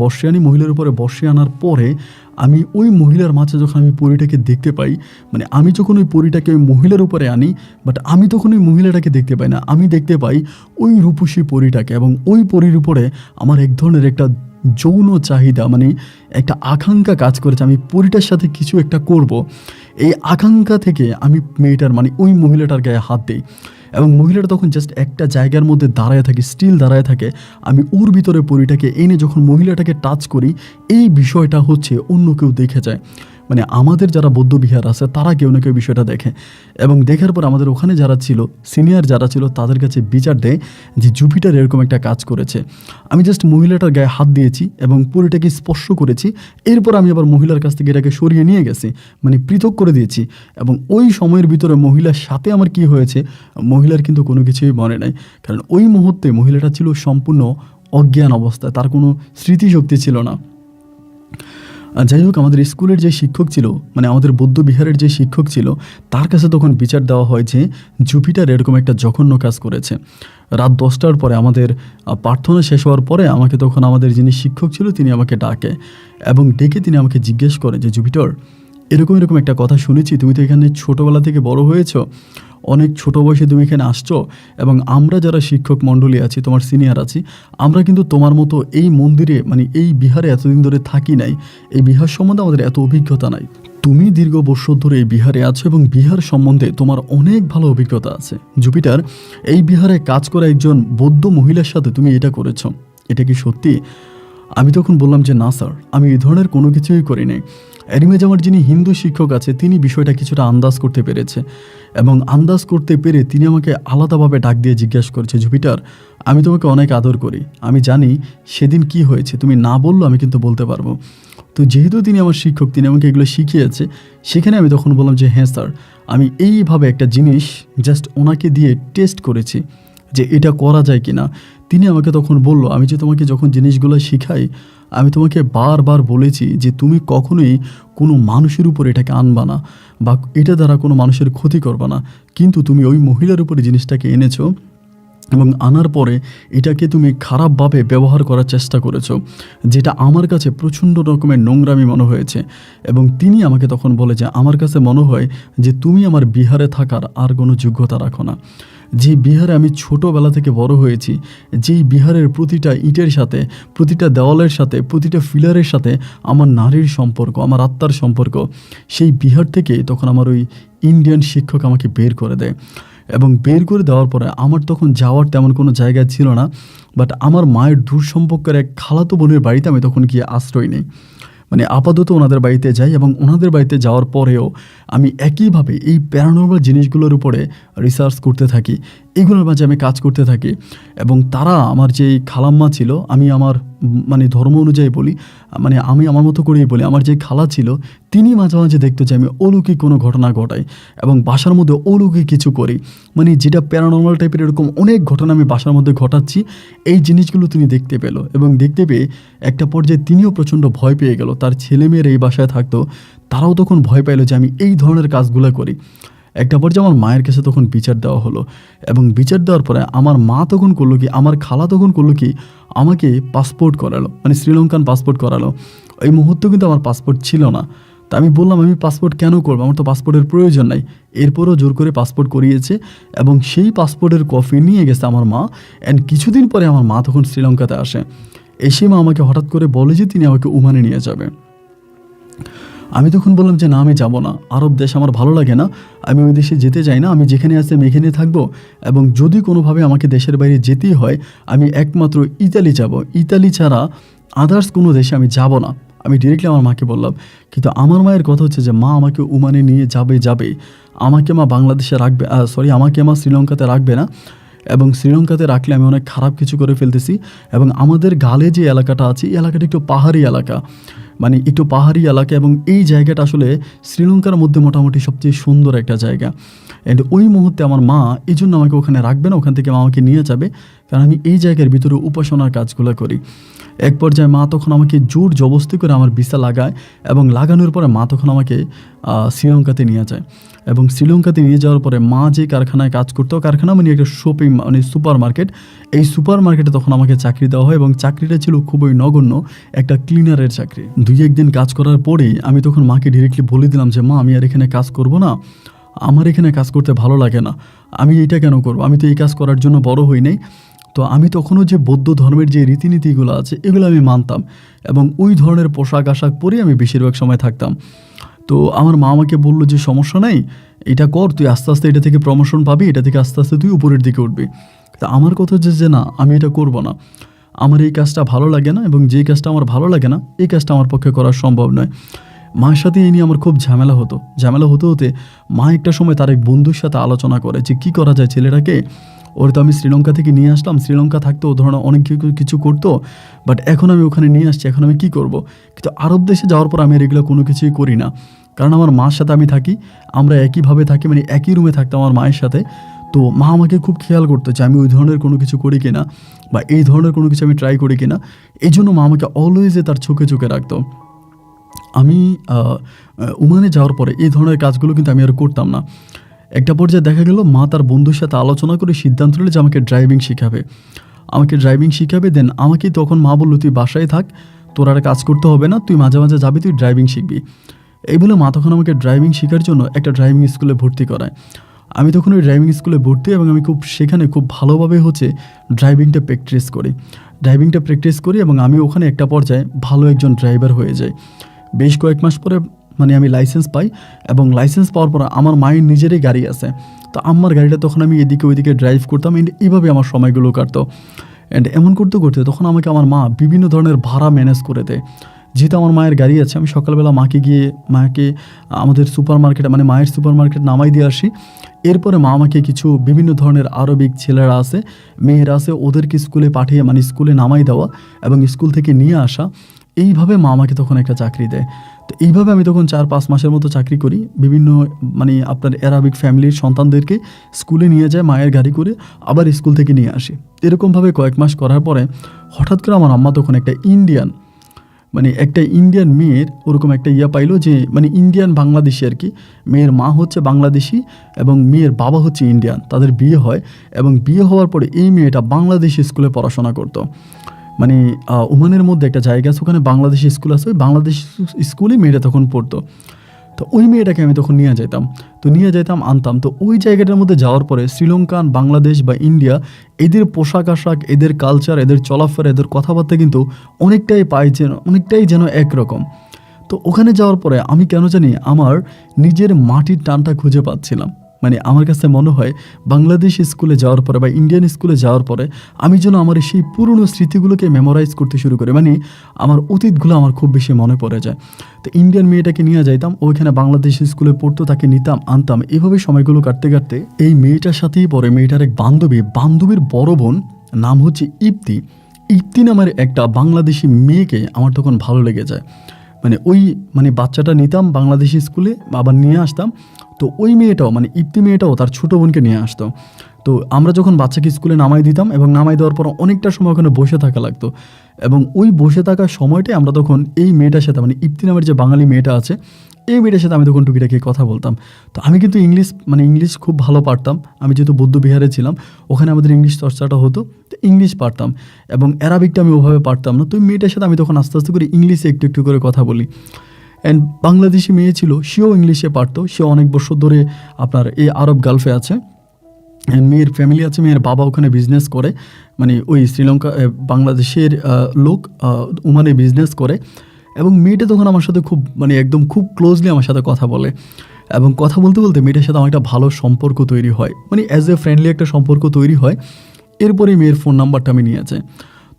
বসে আনার পরে আমি ওই মহিলার মাঝে যখন আমি পরীটাকে দেখতে পাই, আমি যখন ওই পরীটাকে ওই মহিলার উপরে আনি, বাট আমি তখন ওই মহিলাটাকে দেখতে পাই না, আমি দেখতে পাই ওই রূপসী পরীটাকে। এবং ওই পরীর উপরে আমার এক ধরনের একটা যৌন চাহিদা, একটা আকাঙ্ক্ষা কাজ করেছে, আমি পরীটার সাথে কিছু একটা করব। এই আকাঙ্ক্ষা থেকে আমি মেয়েটার ওই মহিলাটার গায়ে হাত দিই, এবং মহিলাটা তখন জাস্ট একটা জায়গার মধ্যে স্টিল দাঁড়ায় থাকে। আমি ওর ভিতরে পরীটাকে এনে যখন মহিলাটাকে টাচ করি, এই বিষয়টা হচ্ছে অন্য কেউ দেখে যায়। আমাদের যারা বৌদ্ধ বিহার আছে তারা কেউ না কেউ বিষয়টা দেখে, এবং দেখার পর আমাদের ওখানে যারা ছিল, সিনিয়র যারা ছিল, তাদের কাছে বিচার দেয় যে জুপিটার এরকম একটা কাজ করেছে। আমি জাস্ট মহিলাটার গায়ে হাত দিয়েছি এবং পরীটাকে স্পর্শ করেছি, এরপর আমি আবার মহিলার কাছ থেকে এটাকে সরিয়ে নিয়ে গেছি, পৃথক করে দিয়েছি। এবং ওই সময়ের ভিতরে মহিলার সাথে আমার কি হয়েছে, মহিলার কিন্তু কোনো কিছুই মনে নাই, কারণ ওই মুহূর্তে মহিলাটা ছিল সম্পূর্ণ অজ্ঞান অবস্থায়, তার কোনো স্মৃতিশক্তি ছিল না। যাই হোক, আমাদের স্কুলের যে শিক্ষক ছিল, আমাদের বৌদ্ধ বিহারের যে শিক্ষক ছিল, তার কাছে তখন বিচার দেওয়া হয় যে জুপিটার এরকম একটা জঘন্য কাজ করেছে। রাত 10টার পরে আমাদের প্রার্থনা শেষ হওয়ার পরে আমাকে তখন আমাদের যিনি শিক্ষক ছিল তিনি আমাকে ডাকে, এবং ডেকে তিনি আমাকে জিজ্ঞেস করে যে জুপিটার, এরকম এরকম একটা কথা শুনেছি, তুমি তো এখানে ছোটোবেলা থেকে বড় হয়েছো, অনেক ছোট বয়সে তুমি এখানে আসছো, এবং আমরা যারা শিক্ষক মণ্ডলী আছি, তোমার সিনিয়র আছি, আমরা কিন্তু তোমার মতো এই মন্দিরে মানে এই বিহারে এতদিন ধরে থাকি নাই, এই বিহার সম্বন্ধে আমাদের এত অভিজ্ঞতা নাই। তুমি দীর্ঘ বছর ধরে এই বিহারে আছো এবং বিহার সম্বন্ধে তোমার অনেক ভালো অভিজ্ঞতা আছে। জুপিটার, এই বিহারে কাজ করা একজন বৌদ্ধ মহিলার সাথে তুমি এটা করেছো, এটা কি সত্যি? আমি তখন বললাম যে না স্যার, আমি এই ধরনের কোনো কিছুই করি নাই। অ্যারিমেজ আমার যিনি হিন্দু শিক্ষক আছে, তিনি বিষয়টা কিছুটা আন্দাজ করতে পেরেছে, এবং আন্দাজ করতে পেরে তিনি আমাকে আলাদাভাবে ডাক দিয়ে জিজ্ঞাসা করেছে, জুপিটার, আমি তোমাকে অনেক আদর করি, আমি জানি সেদিন কি হয়েছে, তুমি না বললো আমি কিন্তু বলতে পারবো। তো যেহেতু তিনি আমার শিক্ষক, তিনি আমাকে এগুলো শিখিয়েছে, সেখানে আমি তখন বললাম যে হ্যাঁ স্যার, আমি এইভাবে একটা জিনিস জাস্ট ওনাকে দিয়ে টেস্ট করেছি যে এটা করা যায় কি না। তিনি আমাকে তখন বলল, আমি যে তোমাকে যখন জিনিসগুলো শিখাই, আমি তোমাকে বারবার বলেছি যে তুমি কখনোই কোনো মানুষের উপর এটাকে আনবা না, বা এটা দ্বারা কোনো মানুষের ক্ষতি করবা না, কিন্তু তুমি ওই মহিলার উপরে জিনিসটাকে এনেছো এবং আনার পরে এটাকে তুমি খারাপভাবে ব্যবহার করার চেষ্টা করেছো, যেটা আমার কাছে প্রচণ্ড রকমের নোংরামি মনে হয়েছে। এবং তিনি আমাকে তখন বলে যে আমার কাছে মনে হয় যে তুমি আমার বিহারে থাকার আর কোনো যোগ্যতা রাখো না। যে বিহারে আমি ছোটোবেলা থেকে বড় হয়েছি, যেই বিহারের প্রতিটা ইটের সাথে, প্রতিটা দেওয়ালের সাথে, প্রতিটা ফিলারের সাথে আমার নারীর সম্পর্ক, আমার আত্মার সম্পর্ক, সেই বিহার থেকে তখন আমার ওই ইন্ডিয়ান শিক্ষক আমাকে বের করে দেয়। এবং বের করে দেওয়ার পরে আমার তখন যাওয়ার তেমন কোনো জায়গা ছিল না, বাট আমার মায়ের দূর সম্পর্কের এক খালাতো বোনের বাড়িতে আমি তখন গিয়ে আশ্রয় নিই। মানে আপাতত ওনাদের বাড়িতে যাই, এবং ওনাদের বাড়িতে যাওয়ার পরেও আমি একইভাবে এই প্যারানর্মাল জিনিসগুলোর উপরে রিসার্চ করতে থাকি, এগুলোর মাঝে আমি কাজ করতে থাকি। এবং তারা, আমার যে খালাম্মা ছিল, আমি আমার মানে ধর্ম অনুযায়ী বলি, মানে আমি আমার মতো করেই বলি, আমার যে খালা ছিল, তিনি মাঝে মাঝে দেখতো যে আমি অলৌকিক কোনো ঘটনা ঘটাই এবং বাসার মধ্যে অলৌকিক কিছু করি, মানে যেটা প্যারানর্মাল টাইপের এরকম অনেক ঘটনা আমি বাসার মধ্যে ঘটাচ্ছি। এই জিনিসগুলো তিনি দেখতে পেল, এবং দেখতে পেয়ে একটা পর্যায়ে তিনিও প্রচণ্ড ভয় পেয়ে গেল। তার ছেলেমেয়েরা এই বাসায় থাকতো, তারাও তখন ভয় পাইলো যে আমি এই ধরনের কাজগুলো করি। একটা পর্যায়ে আমার মায়ের কাছে তখন বিচার দেওয়া হলো, এবং বিচার দেওয়ার পরে আমার মা তখন করলো কি, আমার খালা তখন করলো কি, আমাকে পাসপোর্ট করালো, মানে শ্রীলঙ্কান পাসপোর্ট করালো। এই মুহূর্তে কিন্তু আমার পাসপোর্ট ছিল না। তা আমি বললাম, আমি পাসপোর্ট কেন করবো, আমার তো পাসপোর্টের প্রয়োজন নাই। এরপরও জোর করে পাসপোর্ট করিয়েছে, এবং সেই পাসপোর্টের কপি নিয়ে গেছে আমার মা। অ্যান্ড কিছুদিন পরে আমার মা তখন শ্রীলঙ্কাতে আসে। এসে মা আমাকে হঠাৎ করে বলে যে তিনি আমাকে ওমানে নিয়ে যাবে। আমি তখন বললাম যে না, আমি যাব না, আরব দেশ আমার ভালো লাগে না, আমি ওই দেশে যেতে চাই না, আমি যেখানে আছি আমি এখানে থাকবো, এবং যদি কোনোভাবে আমাকে দেশের বাইরে যেতেই হয় আমি একমাত্র ইতালি যাব, ইতালি ছাড়া আদার্স কোনো দেশে আমি যাব না। আমি ডিরেক্টলি আমার মাকে বললাম। কিন্তু আমার মায়ের কথা হচ্ছে যে মা আমাকে ওমানে নিয়ে যাবে, আমাকে মা বাংলাদেশে রাখবে, আমাকে মা শ্রীলঙ্কাতে রাখবে না, এবং শ্রীলঙ্কাতে রাখলে আমি অনেক খারাপ কিছু করে ফেলতেছি। এবং আমাদের গালে যে এলাকাটা আছে, এই এলাকাটা একটু পাহাড়ি এলাকা, মানে একটু পাহাড়ি এলাকা, এবং এই জায়গাটা আসলে শ্রীলঙ্কার মধ্যে মোটামুটি সবচেয়ে সুন্দর একটা জায়গা। অ্যান্ড ওই মুহূর্তে আমার মা এই জন্য আমাকে ওখানে রাখবে না, ওখান থেকে মা আমাকে নিয়ে যাবে, কারণ আমি এই জায়গার ভিতরে উপাসনার কাজগুলো করি। এক পর্যায়ে মা তখন আমাকে জোর জবরদস্তি করে আমার ভিসা লাগায়, এবং লাগানোর পরে মা তখন আমাকে শ্রীলঙ্কাতে নিয়ে যায়। এবং শ্রীলঙ্কাতে নিয়ে যাওয়ার পরে মা যে কারখানায় কাজ করতো, কারখানা মানে একটা শপিং মানে সুপার মার্কেট, এই সুপার মার্কেটে তখন আমাকে চাকরি দেওয়া হয়, এবং চাকরিটা ছিল খুবই নগণ্য, একটা ক্লিনারের চাকরি। 2-1 দিন কাজ করার পরেই আমি তখন মাকে ডিরেক্টলি বলে দিলাম যে মা, আমি আর এখানে কাজ করব না, আমার এখানে কাজ করতে ভালো লাগে না, আমি এইটা কেন করব, আমি তো এই কাজ করার জন্য বড় হই নাই। তো আমি তখনও যে বৌদ্ধ ধর্মের যে রীতিনীতিগুলো আছে এগুলো আমি মানতাম, এবং ওই ধরনের পোশাক আশাক পরে আমি বেশিরভাগ সময় থাকতাম। তো আমার মা আমাকে বললো যে সমস্যা নাই, এটা কর, তুই আস্তে আস্তে এটা থেকে প্রমোশন পাবি, এটা থেকে আস্তে আস্তে তুই উপরের দিকে উঠবি। তা আমার কথা হচ্ছে যে না, আমি এটা করব না, আমার এই কাজটা ভালো লাগে না, এবং যেই কাজটা আমার ভালো লাগে না এই কাজটা আমার পক্ষে করা সম্ভব নয়। মায়ের সাথে এই নিয়ে আমার খুব ঝামেলা হতে হতে মা একটা সময় তার এক বন্ধুর সাথে আলোচনা করে যে কী করা যায় ছেলেটাকে, ওর তো আমি শ্রীলঙ্কা থেকে নিয়ে আসলাম, শ্রীলঙ্কা থাকতো ও ধরনের অনেক কিছু করতো, বাট এখন আমি ওখানে নিয়ে আসছি, এখন আমি কী করব। কিন্তু আরব দেশে যাওয়ার পর আমি আর এগুলো কোনো কিছুই করি না, কারণ আমার মার সাথে আমি থাকি, আমরা একইভাবে থাকি, মানে একই রুমে থাকতাম আমার মায়ের সাথে। তো মা আমাকে খুব খেয়াল করতো যে আমি ওই ধরনের কোনো কিছু করি কিনা, বা এই ধরনের কোনো কিছু আমি ট্রাই করি কিনা। এই জন্য মা আমাকে অলওয়েজে তার চোখে রাখতো। আমি ওমানে যাওয়ার পরে এই ধরনের কাজগুলো কিন্তু আমি আর করতাম না। একটা পর্যায়ে দেখা গেল মা তার বন্ধুর সাথে আলোচনা করে সিদ্ধান্ত নিল যে আমাকে ড্রাইভিং শিখাবে। দেন আমাকে তখন মা বললো, তুই বাসায় থাক, তোর আর কাজ করতে হবে না, তুই মাঝে মাঝে যাবি, তুই ড্রাইভিং শিখবি। এই বলে মা তখন আমাকে ড্রাইভিং শেখার জন্য একটা ড্রাইভিং স্কুলে ভর্তি করায়। আমি তখন ওই ড্রাইভিং স্কুলে ভর্তি এবং আমি সেখানে খুব ভালোভাবে ড্রাইভিংটা প্র্যাকটিস করি এবং আমি ওখানে একটা পর্যায়ে ভালো একজন ড্রাইভার হয়ে যাই। বেশ কয়েক মাস পরে আমি লাইসেন্স পাই এবং লাইসেন্স পাওয়ার পর আমার মায়ের নিজেরই গাড়ি আছে। তো আমার গাড়িটা তখন আমি এদিকে ওইদিকে ড্রাইভ করতাম, এন্ড এইভাবে আমার সময়গুলো কাটতো। অ্যান্ড এমন করতে করতে তখন আমাকে আমার মা বিভিন্ন ধরনের ভাড়া ম্যানেজ করে দেয়। যেহেতু আমার মায়ের গাড়ি আছে, আমি সকালবেলা মাকে আমাদের সুপার মার্কেটে মায়ের সুপার মার্কেট নামাই দিয়ে আসি। এরপরে মা আমাকে কিছু বিভিন্ন ধরনের আরবিক ছেলেরা আছে, মেয়েরা আছে, ওদেরকে স্কুলে পাঠিয়ে স্কুলে নামাই দেওয়া এবং স্কুল থেকে নিয়ে আসা। এইভাবে মা আমাকে তখন একটা চাকরি দেয়। তো এইভাবে আমি তখন 4-5 মাসের মতো চাকরি করি। বিভিন্ন আপনার অ্যারাবিক ফ্যামিলির সন্তানদেরকে স্কুলে নিয়ে যায় মায়ের গাড়ি করে, আবার স্কুল থেকে নিয়ে আসি। এরকমভাবে কয়েক মাস করার পরে হঠাৎ করে আমার আম্মা তখন একটা ইন্ডিয়ান মেয়ের ওরকম একটা পাইলো যে ইন্ডিয়ান বাংলাদেশি আর কি। মেয়ের মা হচ্ছে বাংলাদেশি এবং মেয়ের বাবা হচ্ছে ইন্ডিয়ান। তাদের বিয়ে হয় এবং বিয়ে হওয়ার পরে এই মেয়েটা বাংলাদেশি স্কুলে পড়াশোনা করতো। ওমানের মধ্যে একটা জায়গা আছে, ওখানে বাংলাদেশি স্কুল আছে, ওই বাংলাদেশি স্কুলে মেয়েটা তখন পড়তো। তো ওই মেয়েটাকে আমি তখন নিয়ে যেতাম আনতাম। তো ওই জায়গাটার মধ্যে যাওয়ার পরে শ্রীলঙ্কান, বাংলাদেশ বা ইন্ডিয়া, এদের পোশাক আশাক, এদের কালচার, এদের চলাফেরা, এদের কথাবার্তা কিন্তু অনেকটাই যেন একরকম। তো ওখানে যাওয়ার পরে আমি কেন জানি আমার নিজের মাটির টানটা খুঁজে পাচ্ছিলাম। আমার কাছে মনে হয় বাংলাদেশ স্কুলে যাওয়ার পরে বা ইন্ডিয়ান স্কুলে যাওয়ার পরে আমি যেন আমার সেই পুরনো স্মৃতিগুলোকে মেমোরাইজ করতে শুরু করি। আমার অতীতগুলো আমার খুব বেশি মনে পড়ে যায়। তো ইন্ডিয়ান মেয়েটাকে নিয়ে যাইতাম, ওইখানে বাংলাদেশ স্কুলে পড়তো, তাকে নিতাম আনতাম। এভাবে সময়গুলো কাটতে কাটতে এই মেয়েটার সাথেই পরে মেয়েটার এক বান্ধবীর বড় বোন, নাম হচ্ছে ইপ্তি নামের একটা বাংলাদেশি মেয়েকে আমার তখন ভালো লেগে যায়। বাচ্চাটা নিতাম বাংলাদেশি স্কুলে, আবার নিয়ে আসতাম। তো ওই মেয়েটাও ইপ্তি মেয়েটাও তার ছোটো বোনকে নিয়ে আসতো। তো আমরা যখন বাচ্চাকে স্কুলে নামাই দিতাম এবং নামাই দেওয়ার পর অনেকটা সময় ওখানে বসে থাকা লাগতো, এবং ওই বসে থাকার সময়টাই আমরা তখন এই মেয়েটার সাথে ইপ্তি নামের যে বাঙালি মেয়েটা আছে, এই মেয়েটার সাথে আমি তখন টুকিটাকি কথা বলতাম। তো আমি কিন্তু ইংলিশ খুব ভালো পারতাম। আমি যেহেতু বৌদ্ধ বিহারে ছিলাম, ওখানে আমাদের ইংলিশ চর্চাটা হতো, তো ইংলিশ পারতাম এবং অ্যারাবিকটা আমি ওভাবে পারতাম না। তো ওই মেয়েটার সাথে আমি তখন আস্তে আস্তে করে ইংলিশে একটু একটু করে কথা বলি। অ্যান্ড বাংলাদেশি মেয়ে ছিল, সেও ইংলিশে পারতো। সে অনেক বছর ধরে আপনার এই আরব গালফে আছে, মেয়ের ফ্যামিলি আছে, মেয়ের বাবা ওখানে বিজনেস করে, ওই শ্রীলঙ্কা বাংলাদেশের লোক ওমানে বিজনেস করে। এবং মেয়েটা তখন আমার সাথে খুব একদম খুব ক্লোজলি আমার সাথে কথা বলে, এবং কথা বলতে বলতে মেয়েটার সাথে আমার একটা ভালো সম্পর্ক তৈরি হয়, অ্যাজ এ ফ্রেন্ডলি একটা সম্পর্ক তৈরি হয়। এরপরে মেয়ের ফোন নাম্বারটা আমি নিয়েছে।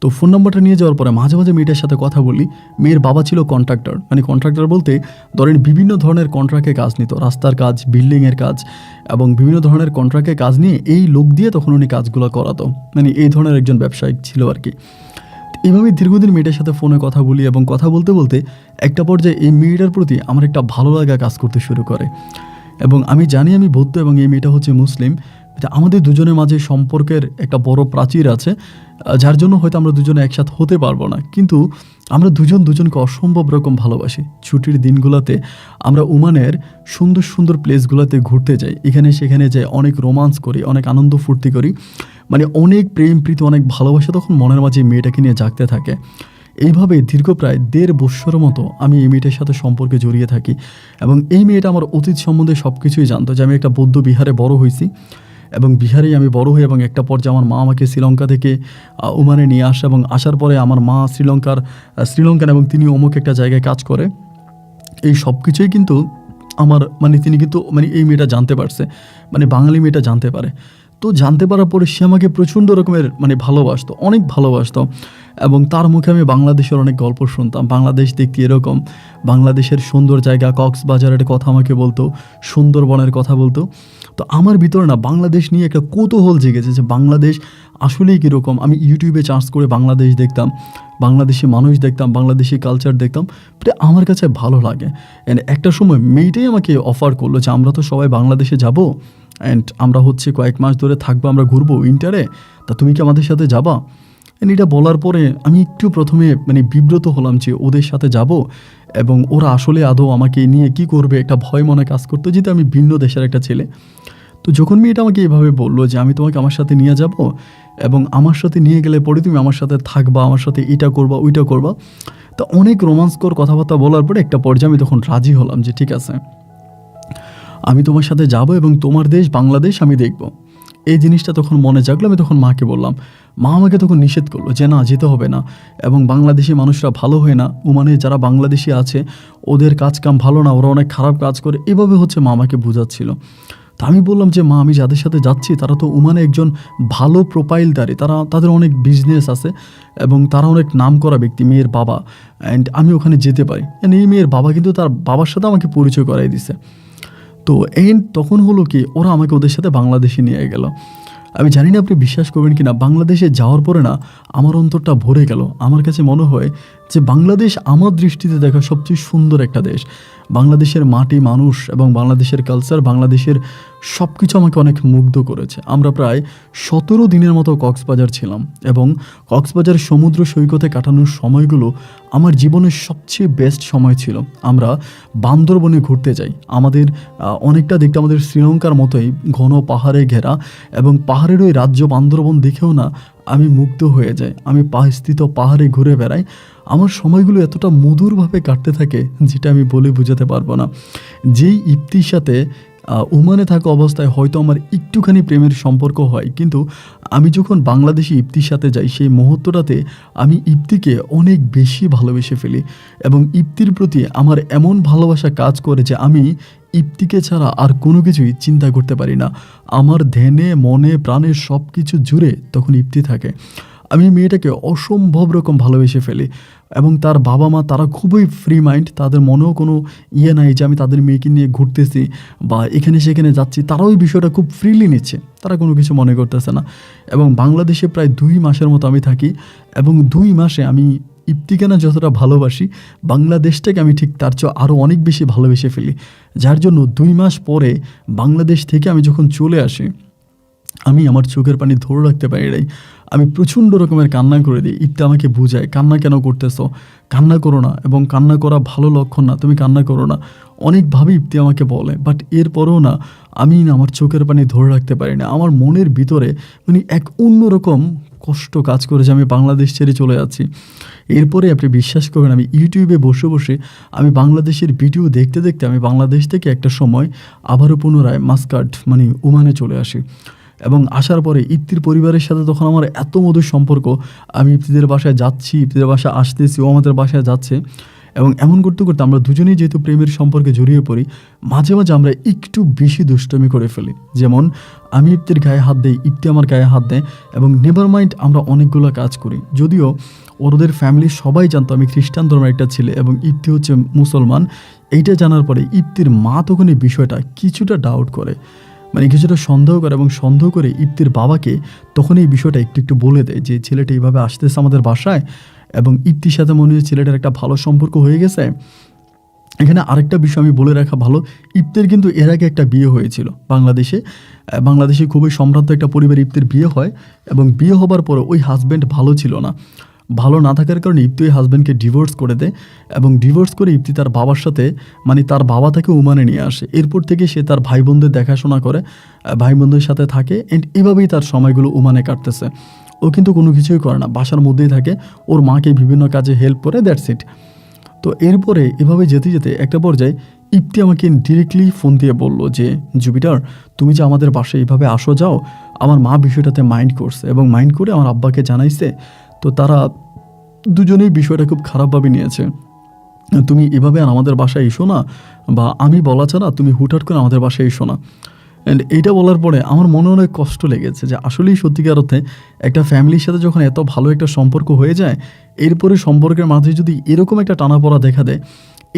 তো ফোন নাম্বারটা নিয়ে যাওয়ার পরে মাঝে মাঝে মেয়েটার সাথে কথা বলি। মেয়ের বাবা ছিল কন্ট্রাক্টর, কন্ট্রাক্টর বলতে ধরেন বিভিন্ন ধরনের কন্ট্রাক্টে কাজ নিত, রাস্তার কাজ, বিল্ডিংয়ের কাজ এবং বিভিন্ন ধরনের কন্ট্রাক্টে কাজ নিয়ে এই লোক দিয়ে তখন উনি কাজগুলো করাতো। এই ধরনের একজন ব্যবসায়িক ছিল আর কি। এভাবে দীর্ঘদিন মেয়েটার সাথে ফোনে কথা বলি এবং কথা বলতে বলতে একটা পর্যায়ে এই মেয়েটার প্রতি আমার একটা ভালো লাগা কাজ করতে শুরু করে। এবং আমি জানি আমি বৌদ্ধ এবং এই মেয়েটা হচ্ছে মুসলিম। আমাদের দুজনের মাঝে সম্পর্কের একটা বড় প্রাচীর আছে, যার জন্য হয়তো আমরা দুজনে একসাথে হতে পারবো না, কিন্তু আমরা দুজনকে অসম্ভব রকম ভালোবাসি। ছুটির দিনগুলোতে আমরা ওমানের সুন্দর সুন্দর প্লেসগুলোতে ঘুরতে যাই, এখানে সেখানে যাই, অনেক রোমান্স করি, অনেক আনন্দ ফুর্তি করি, অনেক প্রেম প্রীতি, অনেক ভালোবাসা তখন মনের মাঝে মেয়েটাকে নিয়ে জাগতে থাকে। এইভাবে দীর্ঘ প্রায় 1.5 বছরের মতো আমি এই মেয়েটার সাথে সম্পর্কে জড়িয়ে থাকি। এবং এই মেয়েটা আমার অতীত সম্বন্ধে সব কিছুই জানতো, যে আমি একটা বৌদ্ধ বিহারে বড় হয়েছি এবং বিহারেই আমি বড় হই। এবং একটা পর্যায়ে আমার মা আমাকে শ্রীলঙ্কা থেকে ওমানে নিয়ে আসে, এবং আসার পরে আমার মা শ্রীলঙ্কান এবং তিনি অমুক একটা জায়গায় কাজ করে। এই সব কিছুই কিন্তু আমার তিনি কিন্তু এই মেয়েটা জানতে পারছে, বাঙালি মেয়েটা জানতে পারে। তো জানতে পারার পরে সে আমাকে প্রচণ্ড রকমের ভালোবাসতো, অনেক ভালোবাসতো। এবং তার মুখে আমি বাংলাদেশের অনেক গল্প শুনতাম, বাংলাদেশ দেখতে এরকম, বাংলাদেশের সুন্দর জায়গা, কক্সবাজারের কথা আমাকে বলতো, সুন্দরবনের কথা বলতো। তো আমার ভিতরে বাংলাদেশ নিয়ে একটা কৌতূহল জেগেছে, যে বাংলাদেশ আসলেই কীরকম। আমি ইউটিউবে সার্চ করে বাংলাদেশ দেখতাম, বাংলাদেশি মানুষ দেখতাম, বাংলাদেশি কালচার দেখতাম, আমার কাছে ভালো লাগে। অ্যান্ড একটা সময় মেয়েটাই আমাকে অফার করলো যে আমরা তো সবাই বাংলাদেশে যাব, অ্যান্ড আমরা কয়েক মাস ধরে থাকবো, আমরা ঘুরবো উইন্টারে, তা তুমি কি আমাদের সাথে যাবা? এটা বলার পরে আমি একটু প্রথমে বিব্রত হলাম যে ওদের সাথে যাব এবং ওরা আসলে আদৌ আমাকে নিয়ে কি করবে, একটা ভয় মনে কাজ করতো, যেহেতু আমি ভিন্ন দেশের একটা ছেলে। তো যখন মেয়েটা আমাকে এইভাবে বললো যে আমি তোমাকে আমার সাথে নিয়ে যাব এবং আমার সাথে নিয়ে গেলে পরে তুমি আমার সাথে থাকবা, আমার সাথে এটা করবা ওইটা করবা, তো অনেক রোমাঞ্চকর কথাবার্তা বলার পরে একটা পর্যায়ে আমি তখন রাজি হলাম যে ঠিক আছে, আমি তোমার সাথে যাব এবং তোমার দেশ বাংলাদেশ আমি দেখব। এই জিনিসটা তখন মনে জাগলো। আমি তখন মাকে বললাম, মা আমাকে তখন নিষেধ করলো যে না, যেতে হবে না, এবং বাংলাদেশি মানুষরা ভালো হয় না, ওমানে যারা বাংলাদেশি আছে ওদের কাজ কাম ভালো না, ওরা অনেক খারাপ কাজ করে, এভাবে হচ্ছে মা আমাকে বোঝাচ্ছিল। তা আমি বললাম যে মা, আমি যাদের সাথে যাচ্ছি তারা তো ওমানে একজন ভালো প্রোফাইলদারি, তাদের অনেক বিজনেস আছে এবং তারা অনেক নাম করা ব্যক্তি, মেয়ের বাবা, অ্যান্ড আমি ওখানে যেতে পারি। এই মেয়ের বাবা কিন্তু তার বাবার সাথে আমাকে পরিচয় করাই দিছে। তো তখন হলো কি, ওরা আমাকে ওদের সাথে বাংলাদেশে নিয়ে গেল। আমি জানি না আপনি বিশ্বাস করবেন কি না, বাংলাদেশে যাওয়ার পরে না আমার অন্তরটা ভরে গেল। আমার কাছে মনে হয় যে বাংলাদেশ আমার দৃষ্টিতে দেখা সবচেয়ে সুন্দর একটা দেশ। বাংলাদেশের মাটি, মানুষ এবং বাংলাদেশের কালচার, বাংলাদেশের সব কিছু আমাকে অনেক মুগ্ধ করেছে। আমরা প্রায় 17 দিনের মতো কক্সবাজার ছিলাম এবং কক্সবাজার সমুদ্র সৈকতে কাটানোর সময়গুলো আমার জীবনের সবচেয়ে বেস্ট সময় ছিল। আমরা বান্দরবনে ঘুরতে যাই। আমাদের অনেকটা দেখতে আমাদের শ্রীলঙ্কার মতোই ঘন পাহাড়ে ঘেরা, এবং পাহাড়ের ওই রাজ্য বান্দরবন দেখেও না আমি মুগ্ধ হয়ে যাই। আমি স্থিত পাহাড়ে ঘুরে বেড়াই। আমার সময়গুলো এতটা মধুরভাবে কাটতে থাকে যেটা আমি বলে বোঝাতে পারবো না। যেই ইপ্তির সাথে ওমানে থাকা অবস্থায় হয়তো আমার একটুখানি প্রেমের সম্পর্ক হয়, কিন্তু আমি যখন বাংলাদেশি ইপ্তির সাথে যাই সেই মুহূর্তটাতে আমি ইপ্তিকে অনেক বেশি ভালোবেসে ফেলি, এবং ইপ্তির প্রতি আমার এমন ভালোবাসা কাজ করে যে আমি ইপ্তিকে ছাড়া আর কোনো কিছুই চিন্তা করতে পারি না। আমার ধ্যানে মনে প্রাণে সব কিছু জুড়ে তখন ইপ্তি থাকে। আমি মেয়েটাকে অসম্ভব রকম ভালোবেসে ফেলি, এবং তার বাবা মা তারা খুবই ফ্রি মাইন্ড। তাদের মনেও কোনো নাই যে আমি তাদের মেয়েকে নিয়ে ঘুরতেছি বা এখানে সেখানে যাচ্ছি। তারাও এই বিষয়টা খুব ফ্রিলি নিচ্ছে, তারা কোনো কিছু মনে করতেছে না। এবং বাংলাদেশে প্রায় 2 মাসের মতো আমি থাকি, এবং 2 মাসে আমি ইপ্তিকে না যতটা ভালোবাসি, বাংলাদেশটাকে আমি ঠিক তার চেয়ে আরও অনেক বেশি ভালোবেসে ফেলি। যার জন্য 2 মাস পরে বাংলাদেশ থেকে আমি যখন চলে আসি, আমি আমার চোখের পানি ধরে রাখতে পারি নাই। আমি প্রচণ্ড রকমের কান্না করে দিই। ইপ্তি আমাকে বুঝায়, কান্না কেন করতেছো, কান্না করো না, এবং কান্না করা ভালো লক্ষণ না, তুমি কান্না করো না, অনেকভাবে ইপ্তি আমাকে বলে। বাট এরপরেও না আমি আমার চোখের পানি ধরে রাখতে পারি না। আমার মনের ভিতরে এক অন্যরকম কষ্ট কাজ করে যে আমি বাংলাদেশ ছেড়ে চলে যাচ্ছি। এরপরে আপনি বিশ্বাস করবেন, আমি ইউটিউবে বসে বসে আমি বাংলাদেশের ভিডিও দেখতে দেখতে আমি বাংলাদেশ থেকে একটা সময় আবারও পুনরায় মাস্কাট ওমানে চলে আসি। এবং আসার পরে ইপ্তির পরিবারের সাথে তখন আমার এত মধুর সম্পর্ক, আমি ইপ্তিদের বাসায় যাচ্ছি, ইপ্তিদের বাসায় আসতেছি, ও আমাদের বাসায় যাচ্ছে, এবং এমন করতে করতে আমরা দুজনেই যেহেতু প্রেমের সম্পর্কে জড়িয়ে পড়ি, মাঝে মাঝে আমরা একটু বেশি দুষ্টমি করে ফেলি। যেমন আমি ইপ্তির গায়ে হাত দেই, ইপ্তি আমার গায়ে হাত দেয়, এবং নেভার মাইন্ড আমরা অনেকগুলো কাজ করি। যদিও ওদের ফ্যামিলির সবাই জানতো আমি খ্রিস্টান ধর্মের একটা ছেলে এবং ইপ্তি হচ্ছে মুসলমান। এইটা জানার পরে ইপ্তির মা তখন এই বিষয়টা কিছুটা ডাউট করে, কিছুটা সন্দেহ করে, এবং সন্দেহ করে ইপ্তির বাবাকে তখন এই বিষয়টা একটু একটু বলে দেয় যে ছেলেটা এইভাবে আসতেছে আমাদের বাসায়, এবং ইপ্তির সাথে মনে হয় ছেলেটার একটা ভালো সম্পর্ক হয়ে গেছে। এখানে আরেকটা বিষয় আমি বলে রাখা ভালো, ইপ্তির কিন্তু এর আগে একটা বিয়ে হয়েছিল বাংলাদেশে খুবই সম্ভ্রান্ত একটা পরিবার ইপ্তির বিয়ে হয়, এবং বিয়ে হবার পরে ওই হাজব্যান্ড ভালো না থাকার কারণে ইপ্তি ওই হাজব্যান্ডকে ডিভোর্স করে দেয়, এবং ডিভোর্স করে ইপ্তি তার বাবার সাথে তার বাবা তাকে ওমানে নিয়ে আসে। এরপর থেকে সে তার ভাই বোনদের দেখাশোনা করে, ভাই বোনদের সাথে থাকে, অ্যান্ড এভাবেই তার সময়গুলো ওমানে কাটতেছে। ও কিন্তু কোনো কিছুই করে না, বাসার মধ্যেই থাকে, ওর মাকে বিভিন্ন কাজে হেল্প করে, দ্যাটস ইট। তো এরপরে এভাবে যেতে যেতে একটা পর্যায়ে ইপ্তি আমাকে ডিরেক্টলি ফোন দিয়ে বললো যে জুপিটার, তুমি যে আমাদের বাসায় এইভাবে আসো যাও, আমার মা বিষয়টাতে মাইন্ড করছে, এবং মাইন্ড করে আমার আব্বাকে জানাইছে। তো তারা দুজনেই বিষয়টা খুব খারাপভাবে নিয়েছে। তুমি এভাবে আর আমাদের বাসায় এসো না, বা আমি বলা ছাড়া তুমি হুটহাট করে আমাদের বাসায় এসো না। অ্যান্ড এইটা বলার পরে আমার মনে অনেক কষ্ট লেগেছে যে আসলেই সত্যিকার অর্থে একটা ফ্যামিলির সাথে যখন এত ভালো একটা সম্পর্ক হয়ে যায়, এরপরে সম্পর্কের মাঝে যদি এরকম একটা টানাপড়া দেখা দেয়,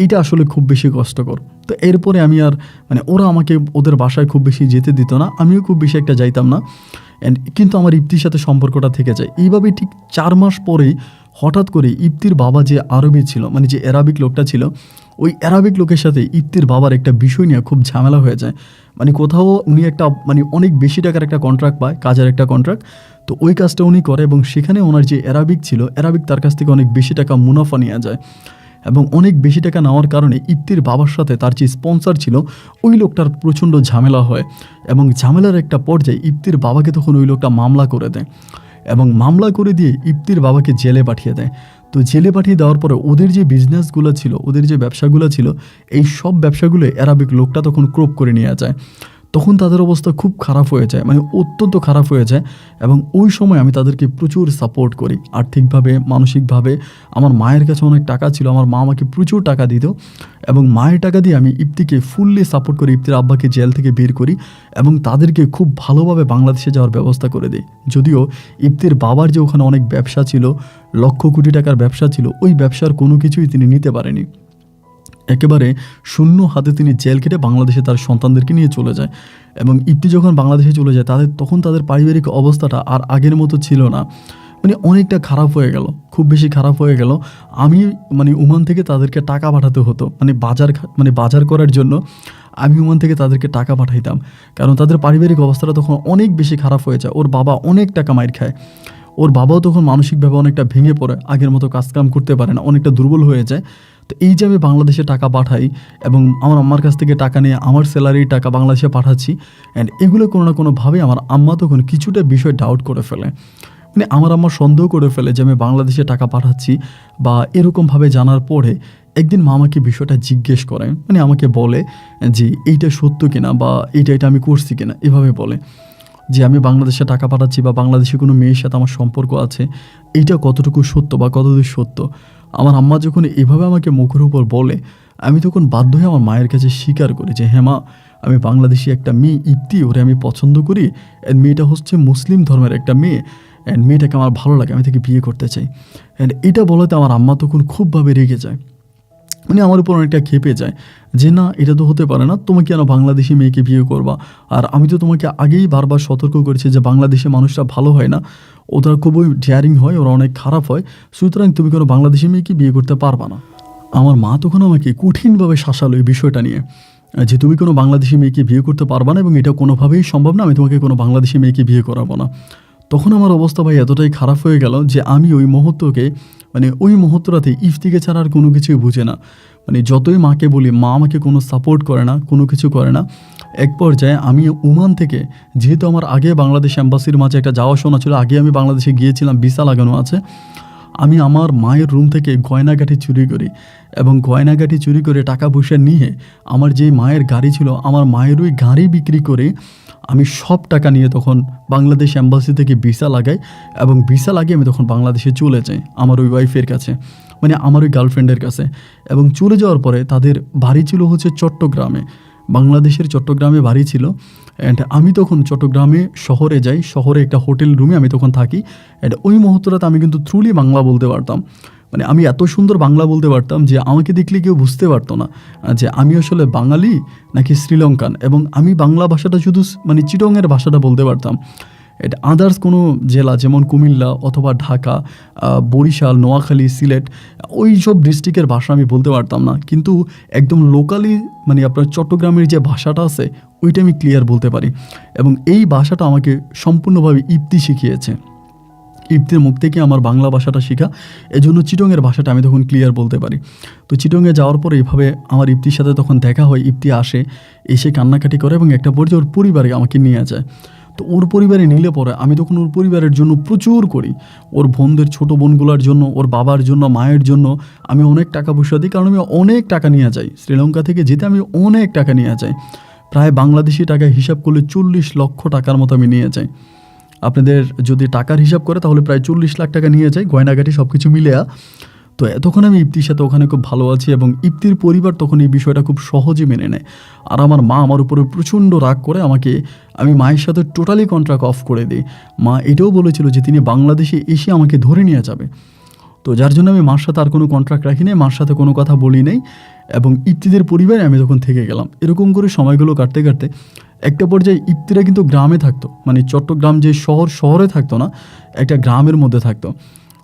এইটা আসলে খুব বেশি কষ্টকর। তো এরপরে আমি আর ওরা আমাকে ওদের বাসায় খুব বেশি যেতে দিত না, আমিও খুব বেশি একটা যাইতাম না। কিন্তু আমার ইপ্তির সাথে সম্পর্কটা থেকে যায়। এইভাবেই ঠিক 4 মাস পরেই হঠাৎ করে ইপ্তির বাবা যে আরবি ছিল, যে অ্যারাবিক লোকটা ছিল, ওই অ্যারাবিক লোকের সাথে ইপ্তির বাবার একটা বিষয় নিয়ে খুব ঝামেলা হয়ে যায়। কোথাও উনি একটা অনেক বেশি টাকার একটা কন্ট্রাক্ট পায়, কাজের একটা কন্ট্রাক্ট। তো ওই কাজটা উনি করে, এবং সেখানে ওনার যে অ্যারাবিক ছিল, অ্যারাবিক তার কাছ থেকে অনেক বেশি টাকা মুনাফা নিয়ে যায়, এবং অনেক বেশি টাকা নেওয়ার কারণে ইপ্তির বাবার সাথে তার যে স্পন্সর ছিল ওই লোকটার প্রচণ্ড ঝামেলা হয়, এবং ঝামেলার একটা পর্যায়ে ইপ্তির বাবাকে তখন ওই লোকটা মামলা করে দেয়, এবং মামলা করে দিয়ে ইপ্তির বাবাকে জেলে পাঠিয়ে দেয়। তো জেলে পাঠিয়ে দেওয়ার পরে ওদের যে বিজনেসগুলো ছিল, ওদের যে ব্যবসাগুলো ছিল, এই সব ব্যবসাগুলো অ্যারাবিক লোকটা তখন ক্রোপ করে নিয়ে যায়। তখন তাদের অবস্থা খুব খারাপ হয়ে যায়, মানে অত্যন্ত খারাপ হয়ে যায়। এবং ওই সময় আমি তাদেরকে প্রচুর সাপোর্ট করি, আর্থিকভাবে, মানসিকভাবে। আমার মায়ের কাছে অনেক টাকা ছিল, আমার মা আমাকে প্রচুর টাকা দিত, এবং মায়ের টাকা দিয়ে আমি ইফতিকে ফুললি সাপোর্ট করি, ইফতির আব্বাকে জেল থেকে বের করি এবং তাদেরকে খুব ভালোভাবে বাংলাদেশে যাওয়ার ব্যবস্থা করে দিই। যদিও ইফতির বাবার যে ওখানে অনেক ব্যবসা ছিল, লক্ষ কোটি টাকার ব্যবসা ছিল, ওই ব্যবসার কোনো কিছুই তিনি নিতে পারেনি। একেবারে শূন্য হাতে তিনি জেল কেটে বাংলাদেশে তার সন্তানদেরকে নিয়ে চলে যায়। এবং ইফতি যখন বাংলাদেশে চলে যায়, তখন তাদের পারিবারিক অবস্থাটা আর আগের মতো ছিল না, মানে অনেকটা খারাপ হয়ে গেল, খুব বেশি খারাপ হয়ে গেল। আমি মানে ওমান থেকে তাদেরকে টাকা পাঠাতে হতো, মানে বাজার করার জন্য আমি ওমান থেকে তাদেরকে টাকা পাঠাইতাম, কারণ তাদের পারিবারিক অবস্থাটা তখন অনেক বেশি খারাপ হয়ে যায়। ওর বাবা অনেক টাকা মাইর খায়, ওর বাবাও তখন মানসিকভাবে অনেকটা ভেঙে পড়ে, আগের মতো কাজকাম করতে পারে না, অনেকটা দুর্বল হয়ে যায়। তো এই যে আমি বাংলাদেশে টাকা পাঠাই এবং আমার আম্মার কাছ থেকে টাকা নিয়ে আমার স্যালারির টাকা বাংলাদেশে পাঠাচ্ছি, অ্যান্ড এগুলো কোনো না কোনোভাবে আমার আম্মা তখন কিছুটা বিষয় ডাউট করে ফেলে, মানে আমার আম্মা সন্দেহ করে ফেলে যে আমি বাংলাদেশে টাকা পাঠাচ্ছি বা এরকমভাবে জানার পরে একদিন মা আমাকে বিষয়টা জিজ্ঞেস করে, মানে আমাকে বলে যে এইটা সত্য কিনা বা এইটা আমি করছি কিনা, এভাবে বলে যে আমি বাংলাদেশে টাকা পাঠাচ্ছি বা বাংলাদেশে কোনো মেয়ের সাথে আমার সম্পর্ক আছে, এইটা কতটুকু সত্য বা কতদূর সত্য। আমার আম্মা যখন এভাবে আমাকে মুখের উপর বলে, আমি তখন বাধ্য হয়ে আমার মায়ের কাছে স্বীকার করি যে হ্যাঁ মা, আমি বাংলাদেশি একটা মেয়ে ইফতি, ওরে আমি পছন্দ করি, অ্যান্ড মেয়েটা হচ্ছে মুসলিম ধর্মের একটা মেয়ে, অ্যান্ড মেয়েটাকে আমার ভালো লাগে, আমি তাকে বিয়ে করতে চাই। অ্যান্ড এটা বলাতে আমার আম্মা তখন খুবভাবে রেগে যায়, মানে আমার উপর অনেকটা খেপে যায় যে না, এটা তো হতে পারে না, তোমাকে কেন বাংলাদেশি মেয়েকে বিয়ে করবা, আর আমি তো তোমাকে আগেই বারবার সতর্ক করেছি যে বাংলাদেশি মানুষরা ভালো হয় না, ওরা খুবই ডেয়ারিং হয়, ওরা অনেক খারাপ হয়, সুতরাং তুমি কোনো বাংলাদেশি মেয়েকে বিয়ে করতে পারবা না। আমার মা তখন আমাকে কঠিনভাবে শাসালো এই বিষয়টা নিয়ে, যে তুমি কোনো বাংলাদেশি মেয়েকে বিয়ে করতে পারবা না এবং এটা কোনোভাবেই সম্ভব না, আমি তোমাকে কোনো বাংলাদেশি মেয়েকে বিয়ে করাবো না। তখন আমার অবস্থা ভাই এতটাই খারাপ হয়ে গেল যে আমি ওই মুহূর্তটাতে ইফতিকে ছাড়া আর কোনো কিছুই বুঝে না, মানে যতই মাকে বলি, মা আমাকে কোনো সাপোর্ট করে না, কোনো কিছু করে না। এক পর্যায়ে আমি ওমান থেকে, যেহেতু আমার আগে বাংলাদেশ অ্যাম্বাসির মাঝে একটা যাওয়া শোনা ছিল, আগে আমি বাংলাদেশে গিয়েছিলাম, ভিসা লাগানো আছে, আমি আমার মায়ের রুম থেকে গয়নাগাটি চুরি করি এবং গয়নাগাটি চুরি করে টাকা পয়সা নিয়ে আমার যে মায়ের গাড়ি ছিল, আমার মায়ের ওই গাড়ি বিক্রি করে আমি সব টাকা নিয়ে তখন বাংলাদেশ অ্যাম্বাসি থেকে ভিসা লাগাই এবং ভিসা লাগিয়ে আমি তখন বাংলাদেশে চলে যাই আমার ওই ওয়াইফের কাছে, মানে আমার ওই গার্লফ্রেন্ডের কাছে। এবং চলে যাওয়ার পরে তাদের বাড়ি ছিল হচ্ছে চট্টগ্রামে, বাংলাদেশের চট্টগ্রামে বাড়ি ছিল। অ্যান্ড আমি তখন চট্টগ্রামে শহরে যাই, শহরে একটা হোটেল রুমে আমি তখন থাকি। অ্যান্ড ওই মুহূর্তটাতে আমি কিন্তু থ্রুলি বাংলা বলতে পারতাম, মানে আমি এত সুন্দর বাংলা বলতে পারতাম যে আমাকে দেখলে কেউ বুঝতে পারতো না যে আমি আসলে বাঙালি নাকি শ্রীলঙ্কান। এবং আমি বাংলা ভাষাটা শুধু মানে চিটংয়ের ভাষাটা বলতে পারতাম, এটা আদার্স কোনো জেলা যেমন কুমিল্লা অথবা ঢাকা, বরিশাল, নোয়াখালী, সিলেট, ওই সব ডিস্ট্রিক্টের ভাষা আমি বলতে পারতাম না, কিন্তু একদম লোকালি মানে আপনার চট্টগ্রামের যে ভাষাটা আছে ওইটা আমি ক্লিয়ার বলতে পারি। এবং এই ভাষাটা আমাকে সম্পূর্ণভাবে ইফতি শিখিয়েছে, ইফতির মুখ থেকে আমার বাংলা ভাষাটা শেখা, এজন্য চিটংয়ের ভাষাটা আমি তখন ক্লিয়ার বলতে পারি। তো চিটংয়ে যাওয়ার পরে এইভাবে আমার ইফতির সাথে তখন দেখা হয়, ইফতি আসে, এসে কান্নাকাটি করে এবং একটা পর্যায়ে ওর পরিবারে আমাকে নিয়ে যায়। তো ওর পরিবারে নিলে পরে আমি তখন ওর পরিবারের জন্য প্রচুর করি, ওর বোনদের, ছোটো বোনগুলোর জন্য, ওর বাবার জন্য, মায়ের জন্য আমি অনেক টাকা পয়সা দিই, কারণ আমি অনেক টাকা নিয়ে যাই শ্রীলঙ্কা থেকে যেতে, আমি অনেক টাকা নিয়ে যাই, প্রায় বাংলাদেশি টাকায় হিসাব করলে 40 লক্ষ টাকার মতো আমি নিয়ে যাই। আপনাদের যদি টাকার হিসাব করে তাহলে প্রায় 40 লাখ টাকা নিয়ে যাই, গয়নাগাটি সব কিছু মিলে। তো তখন আমি ইফতির সাথে ওখানে খুব ভালো আছি এবং ইফতির পরিবার তখন এই বিষয়টা খুব সহজে মেনে নেয়। আর আমার মা আমার উপরে প্রচণ্ড রাগ করে আমি মায়ের সাথে টোটালি কন্ট্রাক্ট অফ করে দিই। মা এটাও বলেছিল যে তিনি বাংলাদেশে এসে আমাকে ধরে নিয়ে যাবে, তো যার জন্য আমি মার সাথে আর কোনো কন্ট্রাক্ট রাখি নাই, মার সাথে কোনো কথা বলি নাই এবং ইফতিদের পরিবারে আমি তখন থেকে গেলাম। এরকম করে সময়গুলো কাটতে কাটতে একটা পর্যায়ে ইফতিরা কিন্তু গ্রামে থাকতো, মানে চট্টগ্রাম যে শহরে থাকতো না, একটা গ্রামের মধ্যে থাকতো।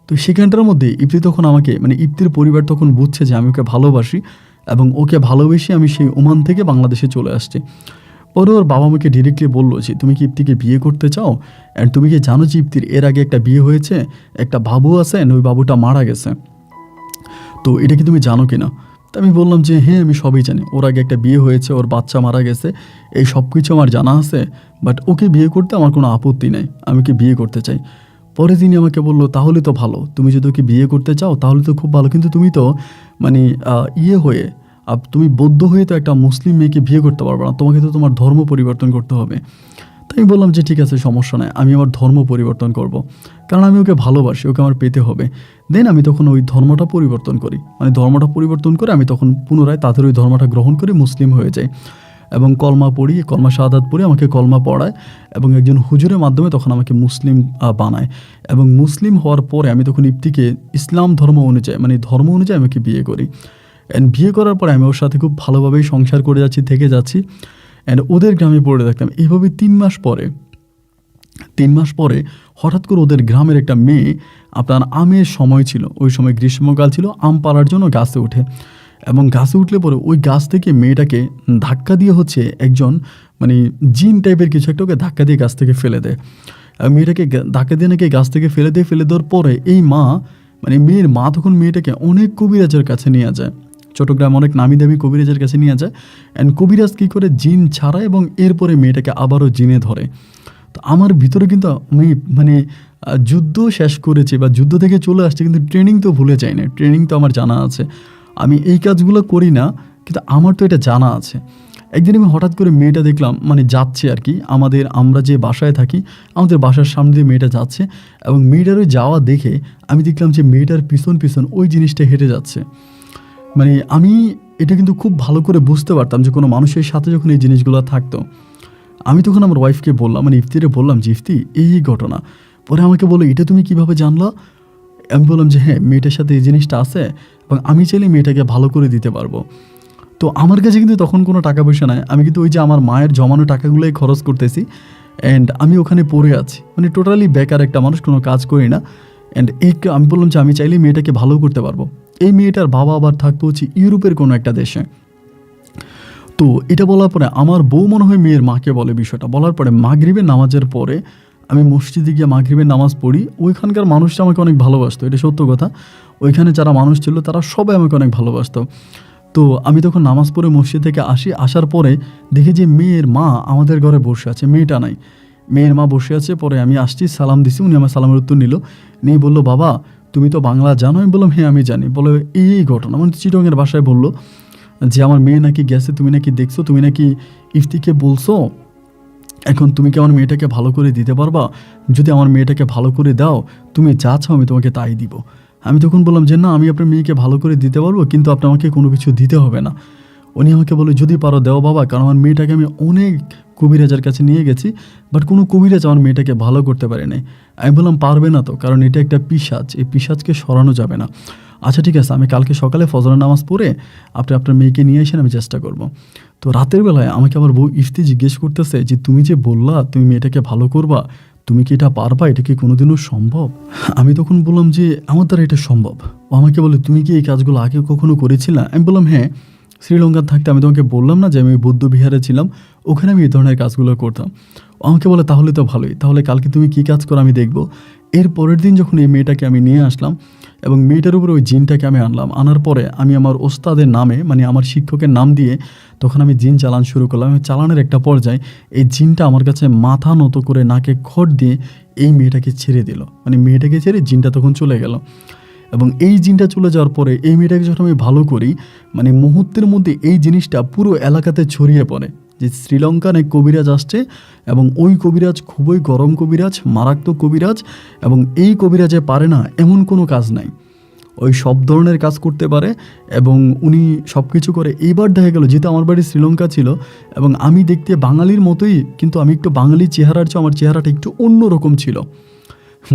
তো সেখানটার মধ্যে ইফতি তখন আমাকে, মানে ইফতির পরিবার তখন বুঝছে যে আমি ওকে ভালোবাসি এবং ওকে ভালোবেসে আমি সেই ওমান থেকে বাংলাদেশে চলে আসছি। পরে ওর বাবা আমাকে ডিরেক্টলি বললো যে তুমি কি ইফতিকে বিয়ে করতে চাও, অ্যান্ড তুমি কি জানো যে ইফতির এর আগে একটা বিয়ে হয়েছে, একটা বাবু আছে, ওই বাবুটা মারা গেছে, তো এটা কি তুমি জানো কি না? তো আমি বললাম যে হ্যাঁ আমি সবই জানি, ওর আগে একটা বিয়ে হয়েছে, ওর বাচ্চা মারা গেছে, এই সব কিছু আমার জানা আছে, বাট ওকে বিয়ে করতে আমার কোনো আপত্তি নেই, আমি কি বিয়ে করতে চাই। পরে তিনি আমাকে বলল, তাহলে তো ভালো, তুমি যদি ওকে বিয়ে করতে চাও তাহলে তো খুব ভালো, কিন্তু তুমি তো মানে ইয়ে হয়ে তুমি বৌদ্ধ হয়ে তো একটা মুসলিম মেয়েকে বিয়ে করতে পারবে না, তোমাকে তো তোমার ধর্ম পরিবর্তন করতে হবে। তাই আমি বললাম যে ঠিক আছে, সমস্যা নাই, আমি আমার ধর্ম পরিবর্তন করব, কারণ আমি ওকে ভালোবাসি, ওকে আমার পেতে হবে। দেন আমি তখন ওই ধর্মটা পরিবর্তন করি, মানে ধর্মটা পরিবর্তন করে আমি তখন পুনরায় তাদের ওই ধর্মটা গ্রহণ করে মুসলিম হয়ে যাই এবং কলমা পড়ি, কলমা শাহাদাত পড়ি, আমাকে কলমা পড়ায় এবং একজন হুজুরের মাধ্যমে তখন আমাকে মুসলিম বানায়। এবং মুসলিম হওয়ার পরে আমি তখন ইফতিকে ইসলাম ধর্ম অনুযায়ী, মানে ধর্ম অনুযায়ী আমাকে বিয়ে করি। অ্যান্ড বিয়ে করার পরে আমি ওর সাথে খুব ভালোভাবেই সংসার করে যাচ্ছি, থেকে যাচ্ছি। অ্যান্ড ওদের গ্রামে পড়ে থাকতাম। এইভাবে 3 মাস পরে হঠাৎ করে ওদের গ্রামের একটা মেয়ে, আপনার আমের সময় ছিল, ওই সময় গ্রীষ্মকাল ছিল, আম পাড়ার জন্য গাছে ওঠে এবং গাছে উঠলে পরে ওই গাছ থেকে মেয়েটাকে ধাক্কা দিয়ে হচ্ছে একজন মানে জিন টাইপের কিছু একটা ওকে ধাক্কা দিয়ে গাছ থেকে ফেলে দেয়। মেয়েটাকে ধাক্কা দিয়ে নাকি গাছ থেকে ফেলে দেওয়ার পরে এই মা, মানে মেয়ের মা তখন মেয়েটাকে অনেক কবিরাজের কাছে নিয়ে যায়, চট্টগ্রাম অনেক নামি দামি কবিরাজের কাছে নিয়ে যায়। অ্যান্ড কবিরাজ কী করে জিন ছাড়ায় এবং এরপরে মেয়েটাকে আবারও জিনে ধরে। তো আমার ভিতরে কিন্তু আমি মানে যুদ্ধ শেষ করেছি বা যুদ্ধ থেকে চলে আসছে, কিন্তু ট্রেনিং তো ভুলে যাই না, ট্রেনিং তো আমার জানা আছে। আমি এই কাজগুলো করি না, কিন্তু আমার তো এটা জানা আছে। একদিন আমি হঠাৎ করে মেয়েটা দেখলাম, মানে যাচ্ছে আর কি, আমরা যে বাসায় থাকি আমাদের বাসার সামনে দিয়ে মেয়েটা যাচ্ছে এবং মেয়েটার ওই যাওয়া দেখে আমি দেখলাম যে মেয়েটার পিছন পিছন ওই জিনিসটা হেঁটে যাচ্ছে। মানে আমি এটা কিন্তু খুব ভালো করে বুঝতে পারতাম যে কোনো মানুষের সাথে যখন এই জিনিসগুলো থাকতো। আমি তখন আমার ওয়াইফকে বললাম, মানে ইফতিরে বললাম যে ইফতি এই ঘটনা। পরে আমাকে বলো, এটা তুমি কিভাবে জানলা? আমি বললাম যে হ্যাঁ, মেয়েটার সাথে এই জিনিসটা আছে এবং আমি চাইলে মেয়েটাকে ভালো করে দিতে পারবো। তো আমার কাছে কিন্তু তখন কোনো টাকা পয়সা নাই, আমি কিন্তু ওই যে আমার মায়ের জমানো টাকাগুলোই খরচ করতেছি। অ্যান্ড আমি ওখানে পড়ে আছি, মানে টোটালি বেকার একটা মানুষ, কোনো কাজ করি না। অ্যান্ড আমি বললাম যে আমি চাইলে মেয়েটাকে ভালো করতে পারবো। এই মেয়েটার বাবা আবার থাকতো হচ্ছে ইউরোপের কোনো একটা দেশে। তো এটা বলার পরে আমার বউ মনে হয় মেয়ের মাকে বলে বিষয়টা, বলার পরে মাগরিবের নামাজের পরে আমি মসজিদে গিয়ে মাগরিবের নামাজ পড়ি। ওইখানকার মানুষটা আমাকে অনেক ভালোবাসতো, এটা সত্য কথা। ওইখানে যারা মানুষ ছিল তারা সবাই আমাকে অনেক ভালোবাসতো। তো আমি তখন নামাজ পড়ে মসজিদ থেকে আসার পরে দেখি যে মেয়ের মা আমাদের ঘরে বসে আছে, মেয়েটা নাই, মেয়ের মা বসে আছে। পরে আমি আসছি, সালাম দিছি, উনি আমার সালামের উত্তর নিয়ে বললো, বাবা তুমি তো বাংলা জানো? আমি বললাম হ্যাঁ আমি জানি। বলে এই ঘটনা, মানে চিটংয়ের বাসায় বললো যে আমার মেয়ে নাকি গেছে, তুমি নাকি দেখছো, তুমি নাকি ইফতিকে বলছো, এখন তুমি কি আমার মেয়েটাকে ভালো করে দিতে পারবা? যদি আমার মেয়েটাকে ভালো করে দাও, তুমি যা চাও আমি তোমাকে তাই দিব। আমি তখন বললাম যে না, আমি আপনার মেয়েকে ভালো করে দিতে পারবো, কিন্তু আপনি আমাকে কোনো কিছু দিতে হবে না। উনি আমাকে বলে, যদি পারো দেও বাবা, কারণ আমার মেয়েটাকে আমি অনেক কবিরাজের কাছে নিয়ে গেছি, বাট কোনো কবিরাজ আমার মেয়েটাকে ভালো করতে পারে নাই। আমি বললাম পারবে না তো, কারণ এটা একটা পিশাচ, এই পিশাচকে সরানো যাবে না। আচ্ছা ঠিক আছে, আমি কালকে সকালে ফজরের নামাজ পড়ে আপনি আপনার মেয়েকে নিয়ে আসেন, আমি চেষ্টা করব। তো রাতের বেলায় আমাকে আমার বউ ইফতি জিজ্ঞেস করতেছে যে তুমি যে বললা তুমি মেয়েটাকে ভালো করবা, তুমি কি এটা পারবা? এটা কি কোনোদিনও সম্ভব? আমি তখন বললাম যে আমার দ্বারা এটা সম্ভব। ও আমাকে বলে, তুমি কি এই কাজগুলো আগে কখনো করেছিলা? আমি বললাম হ্যাঁ, শ্রীলঙ্কায় থাকতে আমি তোমাকে বললাম না যে আমি বৌদ্ধ বিহারে ছিলাম, ওখানে আমি এই ধরনের কাজগুলো করতাম। ও আমাকে বলে, তাহলে তো ভালোই, তাহলে কালকে তুমি কী কাজ করো আমি দেখব। এর পরের দিন যখন এই মেয়েটাকে আমি নিয়ে আসলাম এবং মেয়েটার উপরে ওই জিনটাকে আমি আনার পরে আমি আমার ওস্তাদের নামে, মানে আমার শিক্ষকের নাম দিয়ে তখন আমি জিন চালান শুরু করলাম। আমি চালানের একটা পর্যায়ে এই জিনটা আমার কাছে মাথা নত করে নাকে খড় দিয়ে এই মেয়েটাকে ছেড়ে দিল, মানে মেয়েটাকে ছেড়ে জিনটা তখন চলে গেল। এবং এই জিনটা চলে যাওয়ার পরে এই মেয়েটাকে যখন আমি ভালো করি, মানে মুহূর্তের মধ্যে এই জিনিসটা পুরো এলাকাতে ছড়িয়ে পড়ে যে শ্রীলঙ্কার এক কবিরাজ আসছে এবং ওই কবিরাজ খুবই গরম কবিরাজ, মারাত্মক কবিরাজ, এবং এই কবিরাজে পারে না এমন কোনো কাজ নাই, ওই সব ধরনের কাজ করতে পারে এবং উনি সব কিছু করে। এইবার দেখা গেল, যেহেতু আমার বাড়ি শ্রীলঙ্কা ছিল এবং আমি দেখতে বাঙালির মতোই, কিন্তু আমি একটু বাঙালি চেহারার চেয়ে আমার চেহারাটা একটু অন্যরকম ছিল,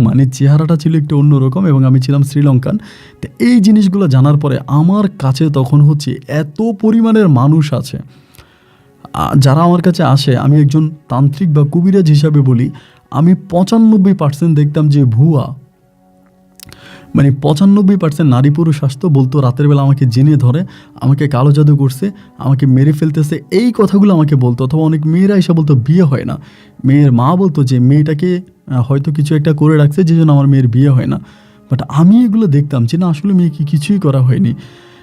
মানে চেহারাটা ছিল একটু অন্যরকম এবং আমি ছিলাম শ্রীলঙ্কান। তো এই জিনিসগুলো জানার পরে আমার কাছে তখন হচ্ছে এত পরিমাণের মানুষ আছে যারা আমার কাছে আসে। আমি একজন তান্ত্রিক বা কবিরাজ হিসাবে বলি, আমি 95% দেখতাম যে ভুয়া, মানে 95% নারী পুরুষ স্বাস্থ্য বলতো রাতের বেলা আমাকে জেনে ধরে, আমাকে কালো জাদু করছে, আমাকে মেরে ফেলতেছে, এই কথাগুলো আমাকে বলতো। অথবা অনেক মেয়েরা এসে বলতো বিয়ে হয় না, মেয়ের মা বলতো যে মেয়েটাকে হয়তো কিছু একটা করে রাখছে যে জন্য আমার মেয়ের বিয়ে হয় না। বাট আমি এগুলো দেখতাম যে না, আসলে মেয়েকে কিছুই করা হয়নি।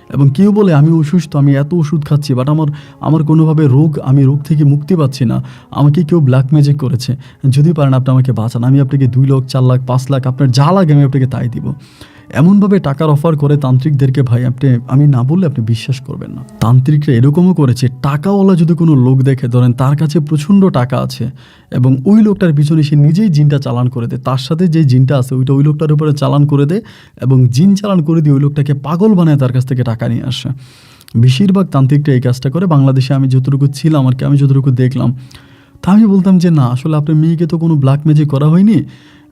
এবং কেউ বলে আমি অসুস্থ, আমি এত ওষুধ খাচ্ছি, বাট আমার কোনোভাবে আমি রোগ থেকে মুক্তি পাচ্ছি না, আমাকে কেউ ব্ল্যাক ম্যাজিক করেছে, যদি পারেন আপনি আমাকে বাঁচান, আমি আপনাকে 2 লাখ 4 লাখ 5 লাখ আপনার যা লাগে আমি আপনাকে তাই দিব। এমনভাবে টাকার অফার করে তান্ত্রিকদেরকে ভাই, আমি না বললে আপনি বিশ্বাস করবেন না। তান্ত্রিকরা এরকমও করেছে, টাকাওয়ালা যদি কোনো লোক দেখে, ধরেন তার কাছে প্রচণ্ড টাকা আছে এবং ওই লোকটার পিছনে সে নিজেই জিনটা চালান করে দেয়, তার সাথে যে জিনটা আছে ওই লোকটার উপরে চালান করে দেয় এবং জিন চালান করে দিয়ে ওই লোকটাকে পাগল বানায় তার কাছ থেকে টাকা নিয়ে আসে। বেশিরভাগ তান্ত্রিকরা এই কাজটা করে। বাংলাদেশে আমি যতটুকু ছিলাম আর কি, আমি যতটুকু দেখলাম, তা আমি বলতাম যে না, আসলে আপনার মেয়েকে তো কোনো ব্ল্যাক ম্যাজিক করা হয়নি,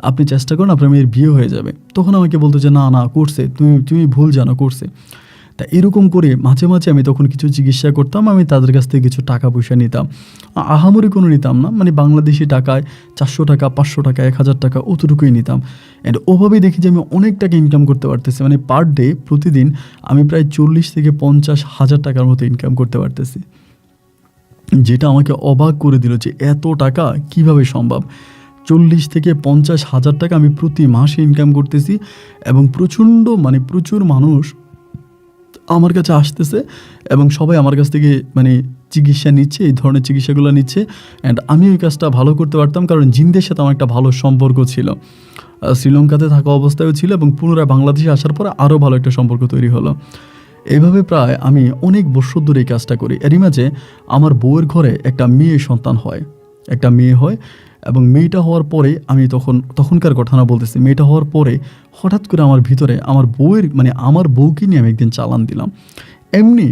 আপনি চেষ্টা করুন, আপনার মেয়ের বিয়ে হয়ে যাবে। তখন আমাকে বলতো যে না করছে, তুমি ভুল জানো, করছে। তা এরকম করে মাঝে মাঝে আমি তখন কিছু চিকিৎসা করতাম, আমি তাদের কাছ থেকে কিছু টাকা পয়সা নিতাম, আহামরি কোনো নিতাম না, মানে বাংলাদেশি টাকায় 400 টাকা 500 টাকা 1000 টাকা অতটুকুই নিতাম। অ্যান্ড ওভাবেই দেখি যে আমি অনেক টাকা ইনকাম করতে পারতেছি, মানে পার ডে প্রতিদিন আমি প্রায় 40 থেকে 50 হাজার টাকার মতো ইনকাম করতে পারতেছি, যেটা আমাকে অবাক করে দিল যে এত টাকা কিভাবে সম্ভব। 40 থেকে 50 হাজার টাকা আমি প্রতি মাসে ইনকাম করতেছি এবং প্রচুর মানুষ আমার কাছে আসতেছে এবং সবাই আমার কাছ থেকে চিকিৎসা নিচ্ছে, এই ধরনের চিকিৎসাগুলো নিচ্ছে। অ্যান্ড আমি ওই কাজটা ভালো করতে পারতাম, কারণ জিনদের সাথে আমার একটা ভালো সম্পর্ক ছিল, শ্রীলঙ্কাতে থাকা অবস্থায়ও ছিল এবং পুনরায় বাংলাদেশে আসার পরে আরও ভালো একটা সম্পর্ক তৈরি হলো। এইভাবে প্রায় আমি অনেক বছর ধরে এই কাজটা করি। এরই মাঝে আমার বউয়ের ঘরে একটা মেয়ে সন্তান হয়, এবং মেয়েটা হওয়ার পরে আমি তখনকার ঘটনা বলতেছি, মেয়েটা হওয়ার পরে হঠাৎ করে আমার ভিতরে আমার বউকে নিয়ে আমি একদিন চালান দিলাম। এমনি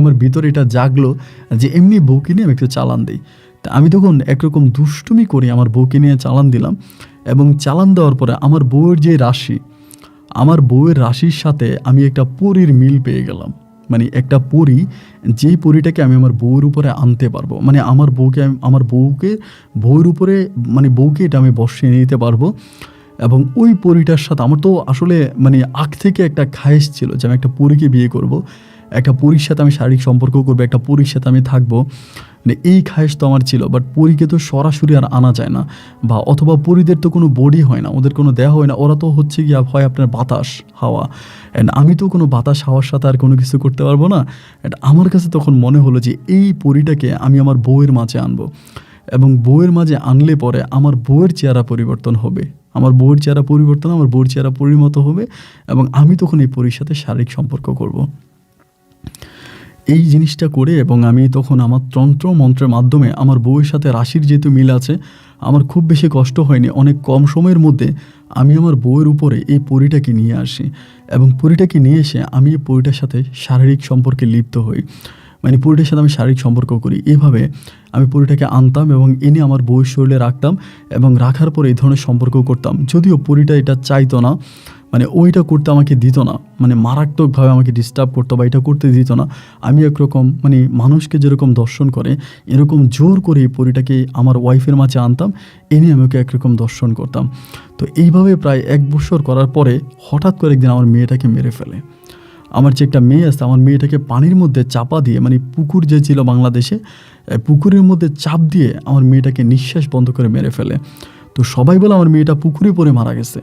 আমার ভিতরে এটা জাগলো যে এমনি বউকে নিয়ে আমি একটু চালান দিই। তা আমি তখন একরকম দুষ্টুমি করে আমার বউকে নিয়ে চালান দিলাম এবং চালান দেওয়ার পরে আমার বউয়ের রাশির সাথে আমি একটা পরীর মিল পেয়ে গেলাম। একটা পরী, যেই পরীটাকে আমি আমার বউয়ের উপরে আনতে পারবো, বউয়ের উপরে বউকে এটা আমি বসিয়ে নিতে পারবো। এবং ওই পরীটার সাথে আমার তো আসলে আগ থেকে একটা খায়েশ ছিল যে আমি একটা পরীকে বিয়ে করব, একটা পরীর সাথে আমি শারীরিক সম্পর্ক করবো, একটা পরীর সাথে আমি থাকবো, এই খায়েশ তো আমার ছিল। বাট পরীকে তো সরাসরি আর আনা যায় না, অথবা পরীদের তো কোনো বডি হয় না, ওদের কোনো দেহ হয় না, ওরা তো হচ্ছে গিয়া হয় আপনার বাতাস হাওয়া। অ্যান্ড আমি তো কোনো বাতাস হাওয়ার সাথে আর কোনো কিছু করতে পারবো না। অ্যান্ড আমার কাছে তখন মনে হলো যে এই পরীটাকে আমি আমার বউয়ের মাঝে আনবো এবং বউয়ের মাঝে আনলে পরে আমার বউয়ের চেহারা পরিবর্তন হবে, আমার বউয়ের চেহারা পরিণত হবে এবং আমি তখন এই পরীর সাথে শারীরিক সম্পর্ক করব। এই জিনিসটা করে এবং আমি তখন আমার তন্ত্র মন্ত্রের মাধ্যমে আমার বউয়ের সাথে রাশির যেহেতু মিল আছে, আমার খুব বেশি কষ্ট হয়নি, অনেক কম সময়ের মধ্যে আমি আমার বউয়ের উপরে এই পরীটাকে নিয়ে আসি এবং পরীটাকে নিয়ে এসে আমি এই পরীটার সাথে শারীরিক সম্পর্কে লিপ্ত হই, পরীটার সাথে আমি শারীরিক সম্পর্ক করি। এভাবে আমি পরীটাকে আনতাম এবং এনে আমার বউয়ের শরীরে রাখতাম এবং রাখার পরে এই ধরনের সম্পর্ক করতাম। যদিও পরীটা এটা চাইতো না, ওইটা করতে আমাকে দিত না, মারাত্মকভাবে আমাকে ডিস্টার্ব করতো বা এটা করতে দিত না। আমি একরকম মানুষকে যেরকম দর্শন করে এরকম জোর করে এই পরীটাকে আমার ওয়াইফের মাঝে আনতাম, এনে আমি ওকে একরকম দর্শন করতাম। তো এইভাবে প্রায় 1 বছর করার পরে হঠাৎ করে একদিন আমার মেয়েটাকে মেরে ফেলে। আমার যে একটা মেয়ে আছে, আমার মেয়েটাকে পানির মধ্যে চাপা দিয়ে, পুকুর যে ছিল বাংলাদেশে, পুকুরের মধ্যে চাপ দিয়ে আমার মেয়েটাকে নিঃশ্বাস বন্ধ করে মেরে ফেলে। তো সবাই বলে আমার মেয়েটা পুকুরে পড়ে মারা গেছে,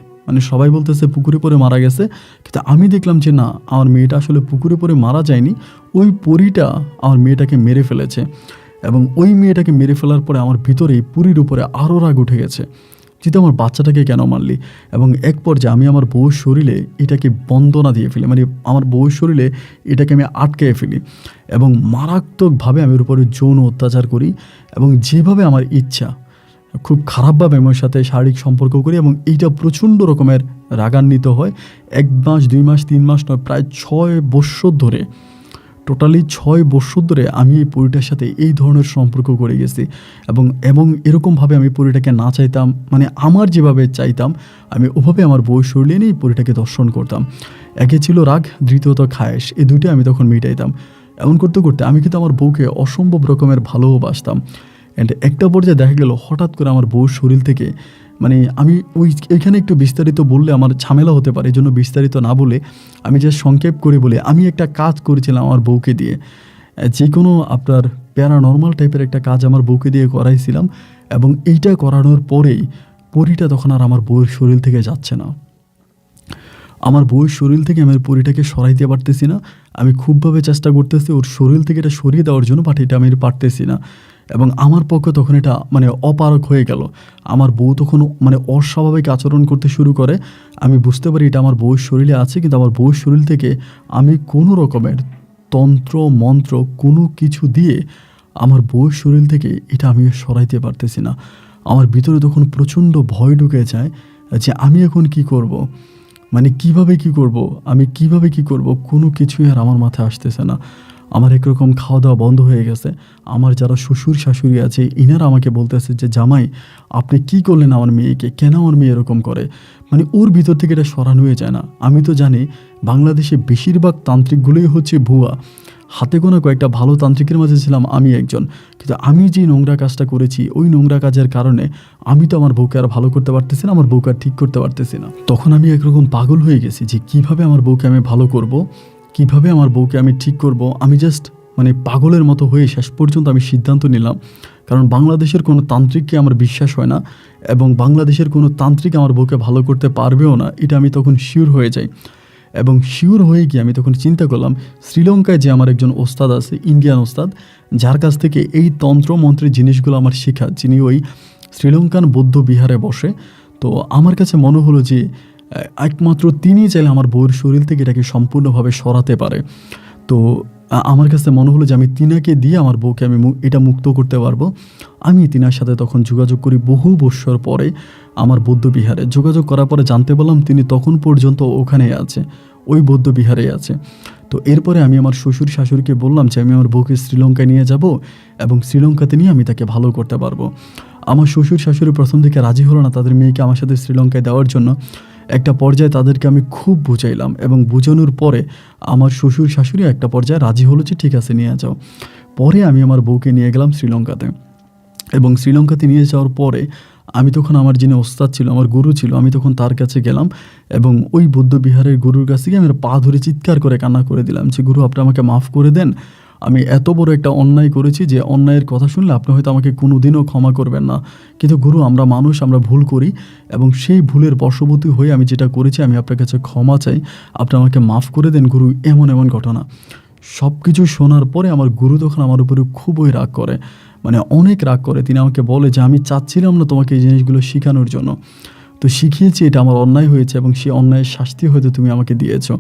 সবাই বলতেছে পুকুরে পড়ে মারা গেছে, কিন্তু আমি দেখলাম যে না, আমার মেয়েটা আসলে পুকুরে পড়ে মারা যায়নি, ওই পরীটা আমার মেয়েটাকে মেরে ফেলেছে। এবং ওই মেয়েটাকে মেরে ফেলার পরে আমার ভিতরেই পরীর উপরে আরও রাগ উঠে গেছে, যেহেতু আমার বাচ্চাটাকে কেন মারলি। এবং এক পর্যায়ে আমি আমার বউর শরীরে এটাকে বন্দনা দিয়ে ফেলি, আমার বউর শরীরে এটাকে আমি আটকে ফেলি এবং মারাত্মকভাবে আমি ওর উপরে যৌন অত্যাচার করি এবং যেভাবে আমার ইচ্ছা খুব খারাপভাবে আমার সাথে শারীরিক সম্পর্ক করি এবং এইটা প্রচণ্ড রকমের রাগান্বিত হয়। 1 মাস 2 মাস 3 মাস নয়, প্রায় 6 বৎসর ধরে, টোটালি 6 বৎসর ধরে আমি এই পরীটার সাথে এই ধরনের সম্পর্ক করে গেছি এবং এরকমভাবে আমি পরীটাকে না চাইতাম, আমার যেভাবে চাইতাম আমি ওভাবে আমার বউয়ের শরীরে নিয়ে পরীটাকে দর্শন করতাম। একে ছিল রাগ, দ্বিতীয়ত খায়েশ, এই দুইটাই আমি তখন মিটাইতাম। এমন করতে করতে আমি কিন্তু আমার বউকে অসম্ভব রকমের ভালোবাসতাম। অ্যান্ড একটা পর্যায়ে দেখা গেল হঠাৎ করে আমার বউর শরীর থেকে আমি ওইখানে একটু বিস্তারিত বললে আমার ঝামেলা হতে পারে, এই জন্য বিস্তারিত না বলে আমি যে সংক্ষেপ করে বলি, আমি একটা কাজ করেছিলাম আমার বউকে দিয়ে, যে কোনো আপনার প্যারানর্মাল টাইপের একটা কাজ আমার বউকে দিয়ে করাইছিলাম এবং এইটা করানোর পরেই পরীটা তখন আর আমার বউয়ের শরীর থেকে যাচ্ছে না। আমার বউয়ের শরীর থেকে আমি ওর পরিটাকে সরাইতে পারতেছি না। আমি খুবভাবে চেষ্টা করতেছি ওর শরীর থেকে এটা সরিয়ে দেওয়ার জন্য, বাট এটা আমি পারতেছি না। এবং আমার পক্ষে তখন এটা মানে অপারক হয়ে গেল। আমার বউ তখন মানে অস্বাভাবিক আচরণ করতে শুরু করে। আমি বুঝতে পারি এটা আমার বউয়ের শরীরে আছে, কিন্তু আমার বউয়ের শরীর থেকে আমি কোনো রকমের তন্ত্র মন্ত্র কোনো কিছু দিয়ে আমার বউয়ের শরীর থেকে এটা আমি সরাইতে পারতেছি না। আমার ভিতরে তখন প্রচণ্ড ভয় ঢুকে যায় যে আমি এখন কি করব, মানে কিভাবে কি করব, আমি কিভাবে কি করব, কোনো কিছুই আর আমার মাথায় আসতেছে না। আমার একরকম খাওয়া দাওয়া বন্ধ হয়ে গেছে। আমার যারা শ্বশুর শাশুড়ি আছে ইনারা আমাকে বলতেছে যে জামাই আপনি কি করলেন আমার মেয়েকে, কেন আমার মেয়ে এরকম করে, মানে ওর ভিতর থেকে এটা সরানো হয়ে যায় না। আমি তো জানি বাংলাদেশে বেশিরভাগ তান্ত্রিকগুলোই হচ্ছে ভুয়া। হাতে গোনা কয়েকটা ভালো তান্ত্রিকের মাঝে ছিলাম আমি একজন, কিন্তু আমি যে নোংরা কাজটা করেছি ওই নোংরা কাজের কারণে আমি তো আমার বউকে আর ভালো করতে পারতেছি না, আমার বউকে আর ঠিক করতে পারতেছি না। তখন আমি একরকম পাগল হয়ে গেছি যে কিভাবে আমার বউকে আমি ভালো করব, কিভাবে আমার বউকে আমি ঠিক করব। আমি জাস্ট মানে পাগলের মতো হয়ে শেষ পর্যন্ত আমি সিদ্ধান্ত নিলাম, কারণ বাংলাদেশের কোনো তান্ত্রিককে আমার বিশ্বাস হয় না এবং বাংলাদেশের কোনো তান্ত্রিক আমার বউকে ভালো করতে পারবেও না, এটা আমি তখন শিওর হয়ে যাই। এবং শিওর হয়ে গিয়ে আমি তখন চিন্তা করলাম শ্রীলঙ্কায় যে আমার একজন ওস্তাদ আছে, ইন্ডিয়ান ওস্তাদ, যার কাছ থেকে এই তন্ত্র মন্ত্রের জিনিসগুলো আমার শেখা, যিনি ওই শ্রীলঙ্কান বৌদ্ধ বিহারে বসে। তো আমার কাছে মনে হলো যে একমাত্র তিনি চাইলে আমার বউয়ের শরীর থেকে এটাকে সম্পূর্ণভাবে সরাতে পারে। তো আমার কাছে মনে হলো যে আমি তিনাকে দিয়ে আমার বউকে আমি এটা মুক্ত করতে পারবো। আমি তিনার সাথে তখন যোগাযোগ করি বহু বৎসর পরে আমার বৌদ্ধ বিহারে। যোগাযোগ করার পরে জানতে পারলাম তিনি তখন পর্যন্ত ওখানেই আছে, ওই বৌদ্ধ বিহারেই আছে। তো এরপরে আমি আমার শ্বশুর শাশুড়িকে বললাম যে আমি আমার বউকে শ্রীলঙ্কায় নিয়ে যাব এবং শ্রীলঙ্কাতে নিয়ে আমি তাকে ভালো করতে পারবো। আমার শ্বশুর শাশুড়ি প্রথম থেকে রাজি হলো না তাদের মেয়েকে আমার সাথে শ্রীলঙ্কায় দেওয়ার জন্য। একটা পর্যায়ে তাদেরকে আমি খুব বুঝাইলাম এবং বুঝানোর পরে আমার শ্বশুর শাশুড়ি একটা পর্যায়ে রাজি হলো যে ঠিক আছে নিয়ে যাও। পরে আমি আমার বউকে নিয়ে গেলাম শ্রীলঙ্কাতে এবং শ্রীলঙ্কাতে নিয়ে যাওয়ার পরে আমি তখন আমার যিনি ওস্তাদ ছিল, আমার গুরু ছিল, আমি তখন তার কাছে গেলাম এবং ওই বৌদ্ধ বিহারের গুরুর কাছে গিয়ে আমি পা ধরে চিৎকার করে কান্না করে দিলাম যে গুরু আপনি আমাকে মাফ করে দেন, আমি এত বড় একটা অন্যায় করেছি যে অন্যায়ের কথা শুনলে আপনি হয়তো আমাকে কোনো দিনও ক্ষমা করবেন না, কিন্তু গুরু আমরা মানুষ, আমরা ভুল করি এবং সেই ভুলের বশবর্তী হয়ে আমি যেটা করেছি আমি আপনার কাছে ক্ষমা চাই, আপনি আমাকে মাফ করে দেন গুরু। এমন এমন ঘটনা সব কিছু শোনার পরে আমার গুরু তখন আমার উপরে খুবই রাগ করে, মানে অনেক রাগ করে। তিনি আমাকে বলে যে আমি চাচ্ছিলাম না তোমাকে এই জিনিসগুলো শেখানোর জন্য, তো শিখিয়েছি, এটা আমার অন্যায় হয়েছে এবং সেই অন্যায়ের শাস্তি হয়তো তুমি আমাকে দিয়েছো,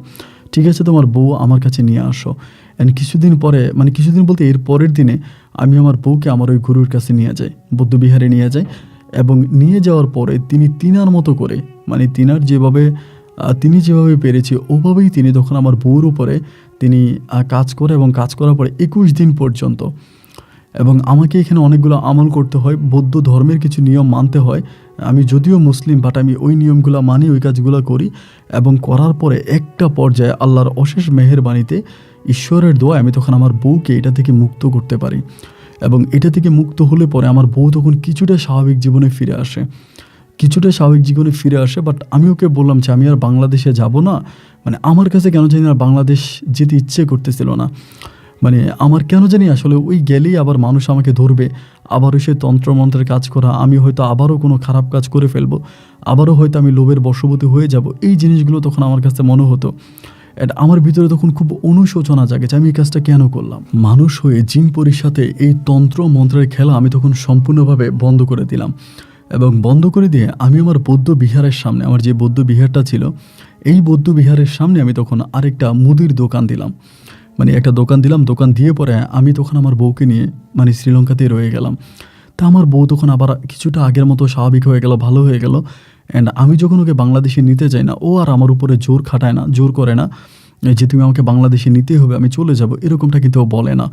ঠিক আছে তোমার বউ আমার কাছে নিয়ে আসো। অ্যান্ড কিছুদিন পরে, মানে কিছুদিন বলতে এর পরের দিনে আমি আমার বউকে আমার ওই গুরুর কাছে নিয়ে যাই, বৌদ্ধবিহারে নিয়ে যাই এবং নিয়ে যাওয়ার পরে তিনি তিনার মতো করে, মানে তিনি যেভাবে পেরেছে ওভাবেই তিনি তখন আমার বউর উপরে তিনি কাজ করে এবং কাজ করার পরে 21 দিন পর্যন্ত। এবং আমাকে এখানে অনেকগুলো আমল করতে হয়, বৌদ্ধ ধর্মের কিছু নিয়ম মানতে হয়। আমি যদিও মুসলিম, বাট আমি ওই নিয়মগুলো মানি, ওই কাজগুলো করি এবং করার পরে একটা পর্যায়ে আল্লাহর অশেষ মেহেরবানিতে, ঈশ্বরের দোয়ায় আমি তখন আমার বউকে এটা থেকে মুক্ত করতে পারি এবং এটা থেকে মুক্ত হলে পরে আমার বউ তখন কিছুটা স্বাভাবিক জীবনে ফিরে আসে, বাট আমি ওকে বললাম যে আমি আর বাংলাদেশে যাব না, মানে আমার কাছে কেন জানি না বাংলাদেশ যেতে ইচ্ছে করতেছিল না, মানে আমার কেন জানি আসলে ওই গেলেই আবার মানুষ আমাকে ধরবে, আবারও সে তন্ত্রমন্ত্রের কাজ করা, আমি হয়তো আবারও কোনো খারাপ কাজ করে ফেলবো, আবারও হয়তো আমি লোভের বশবর্তী হয়ে যাব, এই জিনিসগুলো তখন আমার কাছে মনে হতো। আমার ভিতরে তখন খুব অনুশোচনা জাগে যে আমি এই কাজটা কেন করলাম। মানুষ হয়ে জিন পরীর সাথে এই তন্ত্র মন্ত্রের খেলা আমি তখন সম্পূর্ণভাবে বন্ধ করে দিলাম এবং বন্ধ করে দিয়ে আমি আমার বৌদ্ধ বিহারের সামনে, আমার যে বৌদ্ধ বিহারটা ছিল এই বৌদ্ধ বিহারের সামনে আমি তখন আরেকটা মুদির দোকান দিলাম, মানে একটা দোকান দিলাম। দোকান দিয়ে পরে আমি তখন আমার বউকে নিয়ে মানে শ্রীলঙ্কাতেই রয়ে গেলাম। তা আমার বউ তখন আবার কিছুটা আগের মতো স্বাভাবিক হয়ে গেল, ভালো হয়ে গেল। অ্যান্ড আমি যখন ওকে বাংলাদেশে নিতে যাই না, ও আর আমার উপরে জোর খাটায় না, জোর করে না যে তুমি আমাকে বাংলাদেশে নিতেই হবে, আমি চলে যাব, এরকমটা কিন্তু ও বলে না।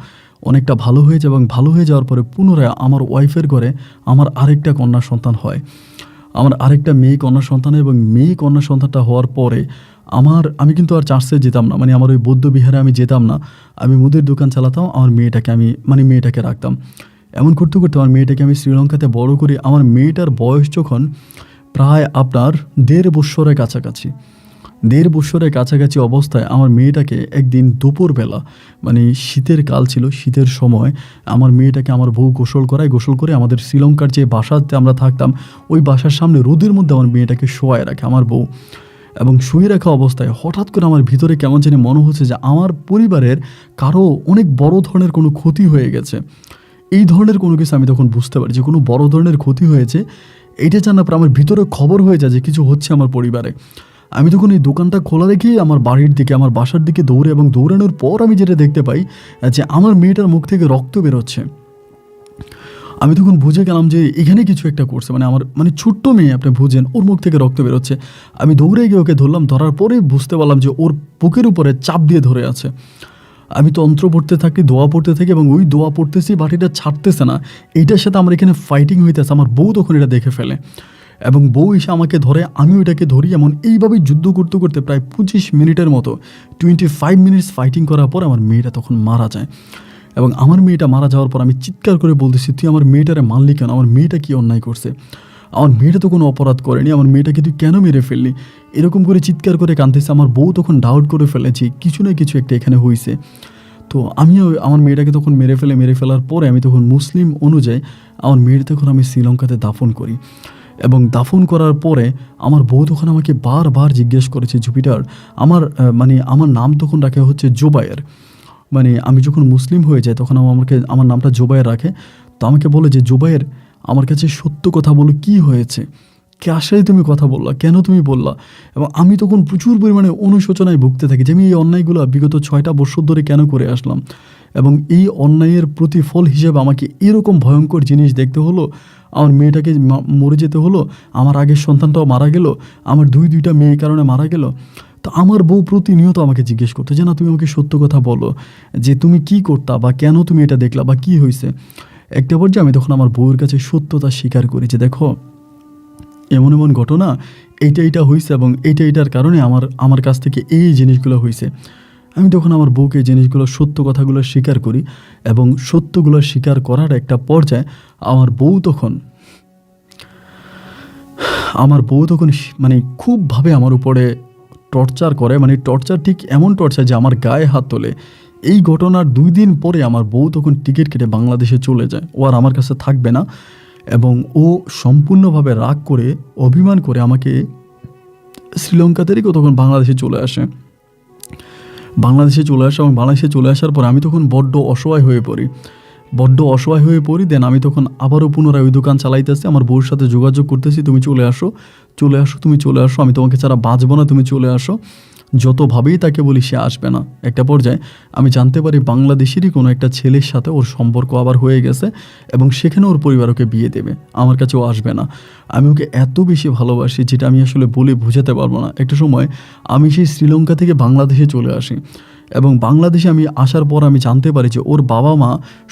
অনেকটা ভালো হয়ে যায় এবং ভালো হয়ে যাওয়ার পরে পুনরায় আমার ওয়াইফের ঘরে আমার আরেকটা কন্যা সন্তান হয়, আমার আরেকটা মেয়ে কন্যা সন্তান। এবং মেয়ে কন্যা সন্তানটা হওয়ার পরে আমি কিন্তু আর চার্চে যেতাম না, মানে আমার ওই বৌদ্ধ বিহারে আমি যেতাম না, আমি মুদির দোকান চালাতাম, আমার মেয়েটাকে রাখতাম। এমন করতে করতে আমার মেয়েটাকে আমি শ্রীলঙ্কাতে বড় করি। আমার মেয়েটার বয়স যখন প্রায় আপনার 1.5 বছরের কাছাকাছি অবস্থায় আমার মেয়েটাকে একদিন দুপুরবেলা, মানে শীতের কাল ছিল, শীতের সময় আমার মেয়েটাকে আমার বউ গোসল করে আমাদের শ্রীলঙ্কার যে বাসাতে আমরা থাকতাম ওই বাসার সামনে রোদের মধ্যে আমার মেয়েটাকে শোয়ায় রাখে আমার বউ। এবং শুয়ে রাখা অবস্থায় হঠাৎ করে আমার ভিতরে কেমন জানি মনে হচ্ছে যে আমার পরিবারের কারো অনেক বড় ধরনের কোনো ক্ষতি হয়ে গেছে। এই ধরনের কোনো কিছু আমি তখন বুঝতে পারি যে কোনো বড় ধরনের ক্ষতি হয়েছে। এইটা জানার পর আমার ভিতরে খবর হয়ে যায় যে কিছু হচ্ছে আমার পরিবারে। আমি তখন এই দোকানটা খোলা রেখেই আমার বাড়ির দিকে, আমার বাসার দিকে দৌড়ে, এবং দৌড়ানোর পর আমি যেটা দেখতে পাই যে আমার মেয়েটার মুখ থেকে রক্ত বেরোচ্ছে। আমি তখন বুঝে গেলাম যে এখানে কিছু একটা করছে, আমার ছোট্ট মেয়ে, আপনি বুঝেন, ওর মুখ থেকে রক্ত বেরোচ্ছে। আমি দৌড়ে গিয়ে ওকে ধরলাম, ধরার পরে বুঝতে পারলাম যে ওর বুকের উপরে চাপ দিয়ে ধরে আছে। আমি তন্ত্র পড়তে থাকি, দোয়া পড়তে থাকি, এবং ওই দোয়া পড়তেছি, বাটিটা ছাড়তেছে না। এইটার সাথে আমার এখানে ফাইটিং হইতেছে। আমার বউ তখন এটা দেখে ফেলে এবং বউ এসে আমাকে ধরে, আমি ওইটাকে ধরি। এমন এইভাবেই যুদ্ধ করতে করতে প্রায় 25 মিনিটের মতো, 25 মিনিটস ফাইটিং করার পর আমার মেয়েটা তখন মারা যায়। এবং আমার মেয়েটা মারা যাওয়ার পর আমি চিৎকার করে বলতেছি, তুই আমার মেয়েটারে মারলি কেন? আমার মেয়েটা কি অন্যায় করছে? আমার মেয়েটা তো কোনো অপরাধ করেনি, আমার মেয়েটাকে তুই কেন মেরে ফেললি? এরকম করে চিৎকার করে কাঁদতেছে। আমার বউ তখন ডাউট করে ফেলেছি কিছু না কিছু একটা এখানে হয়েছে। তো আমিও আমার মেয়েটাকে তখন মেরে ফেলার পরে আমি তখন মুসলিম অনুযায়ী আমার মেয়েটা তখন আমি শ্রীলঙ্কাতে দাফন করি। এবং দাফন করার পরে আমার বউ তখন আমাকে বারবার জিজ্ঞেস করেছে, জুপিটার, আমার নাম তখন রাখা হচ্ছে জোবায়ের। আমি যখন মুসলিম হয়ে যাই তখন আমার নামটা জোবায়ের রাখে। তো আমাকে বলে যে, জোবায়ের, আমার কাছে সত্য কথা বলো, কি হয়েছে? কার সাথে তুমি কথা বললা? কেন তুমি বললা? এবং আমি তখন প্রচুর পরিমাণে অনুশোচনায় ভুগতে থাকি যে আমি এই অন্যায়গুলো বিগত 6টা বছর ধরে কেন করে আসলাম, এবং এই অন্যায়ের প্রতিফল হিসেবে আমাকে এরকম ভয়ঙ্কর জিনিস দেখতে হলো। আমার মেয়েটাকে মরে যেতে হলো, আমার আগের সন্তানটাও মারা গেল, আমার দুইটা মেয়ে কারণে মারা গেল। তো আমার বউ প্রতিনিয়ত আমাকে জিজ্ঞেস করতো যে, না, তুমি আমাকে সত্য কথা বলো, যে তুমি কি করতা, বা কেন তুমি এটা দেখলা, বা কি হয়েছে। একটা পর্যায়ে আমি তখন আমার বউয়ের কাছে সত্যতা স্বীকার করি যে, দেখো, এমন এমন ঘটনা, এইটা হয়েছে, এবং এইটার কারণে আমার কাছ থেকে এই জিনিসগুলো হয়েছে। আমি তখন আমার বউকে জিনিসগুলো, সত্য কথাগুলো স্বীকার করি, এবং সত্যগুলো স্বীকার করার একটা পর্যায়ে আমার বউ তখন খুবভাবে আমার উপরে টর্চার করে। টর্চার ঠিক এমন টর্চার যে আমার গায়ে হাত তোলে। এই ঘটনার 2 দিন পরে আমার বউ তখন টিকিট কেটে বাংলাদেশে চলে যায়। ও আর আমার কাছে থাকবে না, এবং ও সম্পূর্ণভাবে রাগ করে, অভিমান করে আমাকে শ্রীলঙ্কা থেকে তখন বাংলাদেশে চলে আসে। এবং বাংলাদেশে চলে আসার পর আমি তখন বড্ড অসহায় হয়ে পড়ি। দেন আমি তখন আবারও পুনরায় ওই দোকান চালাইতেছি, আমার বউর সাথে যোগাযোগ করতেছি, তুমি চলে আসো, আমি তোমাকে ছাড়া বাঁচবো না, তুমি চলে আসো। যতভাবেই তাকে বলি, সে আসবে না। একটা পর্যায়ে আমি জানতে পারি বাংলাদেশেরই কোনো একটা ছেলের সাথে ওর সম্পর্ক আবার হয়ে গেছে, এবং সেখানে ওর পরিবার ওকে বিয়ে দেবে, আমার কাছে ও আসবে না। আমি ওকে এত বেশি ভালোবাসি যেটা আমি আসলে বলে বোঝাতে পারবো না। একটা সময় আমি সেই শ্রীলঙ্কা থেকে বাংলাদেশে চলে আসি, এবং বাংলাদেশে আমি আসার পর আমি জানতে পারি যে ওর বাবা মা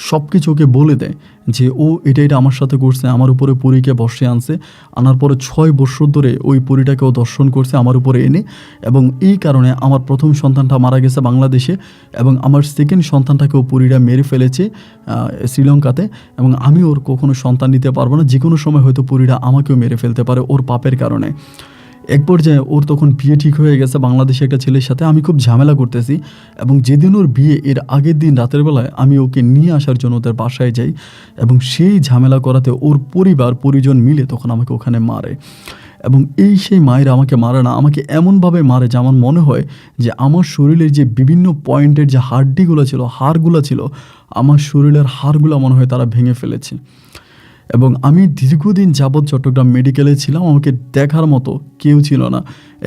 সব কিছু ওকে বলে দেয় যে ও এটা আমার সাথে করছে, আমার উপরে পরীকে বসে আনছে, আনার পরে 6 বছর ধরে ওই পরীটাকেও দর্শন করছে আমার উপরে এনে, এবং এই কারণে আমার প্রথম সন্তানটা মারা গেছে বাংলাদেশে, এবং আমার সেকেন্ড সন্তানটাকেও পরীরা মেরে ফেলেছে শ্রীলঙ্কাতে, এবং আমি ওর কখনো সন্তান নিতে পারবো না। যে কোনো সময় হয়তো পরীরা আমাকেও মেরে ফেলতে পারে ওর পাপের কারণে। এক পর্যায়ে ওর তখন বিয়ে ঠিক হয়ে গেছে বাংলাদেশে একটা ছেলের সাথে। আমি খুব ঝামেলা করতেছি, এবং যেদিন ওর বিয়ে, এর আগের দিন রাতের বেলায় আমি ওকে নিয়ে আসার জন্য ওদের বাসায় যাই, এবং সেই ঝামেলা করাতে ওর পরিজন মিলে তখন আমাকে ওখানে মারে। এবং সেই মায়েরা আমাকে মারে না, আমাকে এমনভাবে মারে যে আমার মনে হয় যে আমার শরীরের যে বিভিন্ন পয়েন্টের যে হাড়গুলো ছিল, আমার শরীরের হাড়গুলো মনে হয় তারা ভেঙে ফেলেছে। এবং আমি দীর্ঘদিন যাবৎ চট্টগ্রাম মেডিকেলে ছিলাম, আমাকে দেখার মতো কেউ ছিল না।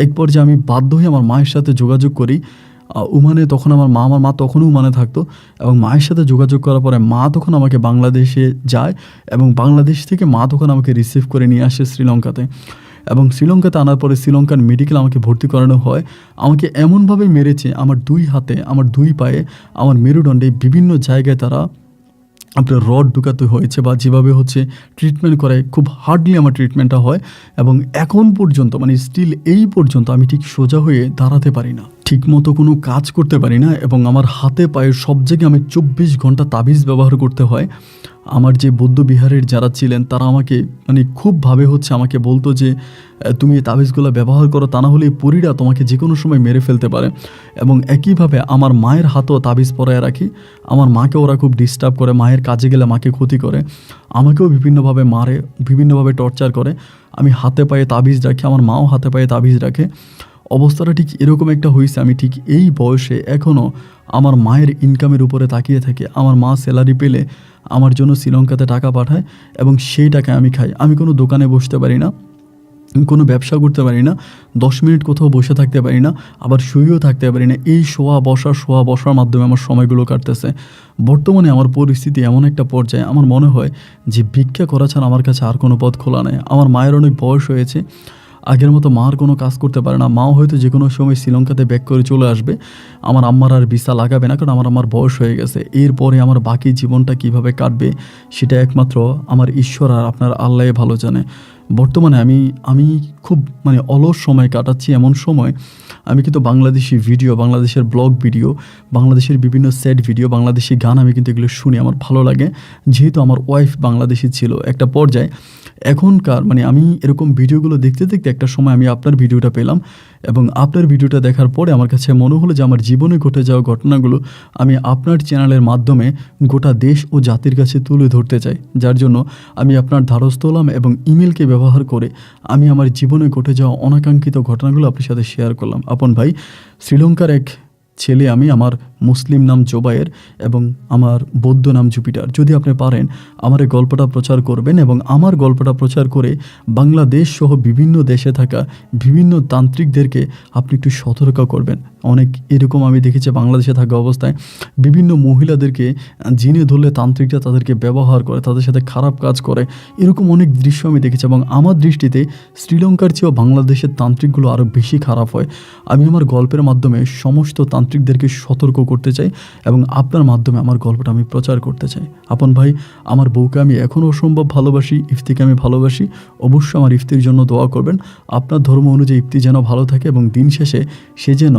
এক পর্যায়ে আমি বাধ্য হয়ে আমার মায়ের সাথে যোগাযোগ করি। ওমানে তখন আমার মা তখনও ওমানে থাকতো, এবং মায়ের সাথে যোগাযোগ করার পরে মা তখন আমাকে বাংলাদেশে যায়, এবং বাংলাদেশ থেকে মা তখন আমাকে রিসিভ করে নিয়ে আসে শ্রীলঙ্কাতে। এবং শ্রীলঙ্কাতে আনার পরে শ্রীলঙ্কার মেডিকেল আমাকে ভর্তি করানো হয়। আমাকে এমনভাবে মেরেছে, আমার 2 হাতে, আমার 2 পায়ে, আমার মেরুদণ্ডে বিভিন্ন জায়গায় তারা আপনার রড ঢুকাতে হয়েছে, বা যেভাবে হচ্ছে ট্রিটমেন্ট করে, খুব হার্ডলি আমার ট্রিটমেন্টটা হয়। এবং এখন পর্যন্ত স্টিল এই পর্যন্ত আমি ঠিক সোজা হয়ে দাঁড়াতে পারি না, ঠিকমতো কোনো কাজ করতে পারি না, এবং আমার হাতে পায়ে সব জায়গায় আমি 24 ঘন্টা তাবিজ ব্যবহার করতে হয়। আমার যে বৌদ্ধ বিহারের যারা ছিলেন তারা আমাকে খুবভাবে আমাকে বলতো যে, তুমি এই তাবিজগুলো ব্যবহার করো, তা না হলে এই পরীরা তোমাকে যে কোনো সময় মেরে ফেলতে পারে। এবং একইভাবে আমার মায়ের হাতেও তাবিজ পরায় রাখি। আমার মাকে ওরা খুব ডিস্টার্ব করে, মায়ের কাজে গেলে মাকে ক্ষতি করে, আমাকেও বিভিন্নভাবে মারে, বিভিন্নভাবে টর্চার করে। আমি হাতে পায়ে তাবিজ রাখি, আমার মাও হাতে পায়ে তাবিজ রাখে। অবস্থাটা ঠিক এরকম একটা হয়েছে, আমি ঠিক এই বয়সে এখনও আমার মায়ের ইনকামের উপরে তাকিয়ে থাকি। আমার মা স্যালারি পেলে আমার জন্য শ্রীলঙ্কাতে টাকা পাঠায় এবং সেই টাকা আমি খাই। আমি কোনো দোকানে বসতে পারি না, কোনো ব্যবসা করতে পারি না, 10 মিনিট কোথাও বসে থাকতে পারি না, আবার শুয়েও থাকতে পারি না। এই শোয়া বসার মাধ্যমে আমার সময়গুলো কাটতেছে। বর্তমানে আমার পরিস্থিতি এমন একটা পর্যায়ে আমার মনে হয় যে ভিক্ষা করা ছাড়া আমার কাছে আর কোনো পথ খোলা নেই। আমার মায়ের অনেক বয়স হয়েছে, আগের মতো মার কোনো কাজ করতে পারে না। মাও হয়তো যে কোনো সময় শ্রীলঙ্কাতে ব্যাক করে চলে আসবে, আমার আম্মার আর ভিসা লাগাবে না, কারণ আমার বয়স হয়ে গেছে। এরপরে আমার বাকি জীবনটা কিভাবে কাটবে সেটা একমাত্র আমার ঈশ্বর আর আপনার আল্লাহ ভালো জানে। বর্তমানে আমি খুব অলস সময় কাটাচ্ছি। এমন সময় আমি কিন্তু বাংলাদেশি ভিডিও, বাংলাদেশের ব্লগ ভিডিও, বাংলাদেশের বিভিন্ন স্যাড ভিডিও, বাংলাদেশি গান আমি কিন্তু এগুলো শুনি, আমার ভালো লাগে। যেহেতু আমার ওয়াইফ বাংলাদেশি ছিল একটা পর্যায়ে, এখনকার আমি এরকম ভিডিওগুলো দেখতে দেখতে একটা সময় আমি আপনার ভিডিওটা পেলাম এবং আপনার ভিডিওটা দেখার পরে আমার কাছে মনে হলো যে আমার জীবনে ঘটে যাওয়া ঘটনাগুলো আমি আপনার চ্যানেলের মাধ্যমে গোটা দেশ ও জাতির কাছে তুলে ধরতে চাই। যার জন্য আমি আপনার দ্বারস্থ হলাম এবং ইমেলকে ব্যবহার করে আমি আমার জীবনে ঘটে যাওয়া অনাকাঙ্ক্ষিত ঘটনাগুলো আপনার সাথে শেয়ার করলাম। আপন ভাই, শ্রীলঙ্কার এক ছেলে আমি, আমার মুসলিম নাম জোবায়ের এবং আমার বৌদ্ধ নাম জুপিটার। যদি আপনি পারেন আমার এই গল্পটা প্রচার করবেন এবং আমার গল্পটা প্রচার করে বাংলাদেশ সহ বিভিন্ন দেশে থাকা বিভিন্ন তান্ত্রিকদেরকে আপনি একটু সতর্ক করবেন। অনেক এরকম আমি দেখেছি বাংলাদেশে থাকা অবস্থায় বিভিন্ন মহিলাদেরকে জিনে ধরলে তান্ত্রিকরা তাদেরকে ব্যবহার করে, তাদের সাথে খারাপ কাজ করে, এরকম অনেক দৃশ্য আমি দেখেছি এবং আমার দৃষ্টিতে শ্রীলঙ্কার চেয়েও বাংলাদেশের তান্ত্রিকগুলো আরও বেশি খারাপ হয়। আমি আমার গল্পের মাধ্যমে সমস্ত তান্ত্রিকদেরকে সতর্ক করতে চাই এবং আপনার মাধ্যমে আমার গল্পটা আমি প্রচার করতে চাই। আপন ভাই, আমার বউকে আমি এখনও অসম্ভব ভালোবাসি, ইফতিকে আমি ভালোবাসি। অবশ্যই আমার ইফতির জন্য দোয়া করবেন। আপনার ধর্ম অনুযায়ী ইফতি যেন ভালো থাকে এবং দিন শেষে সে যেন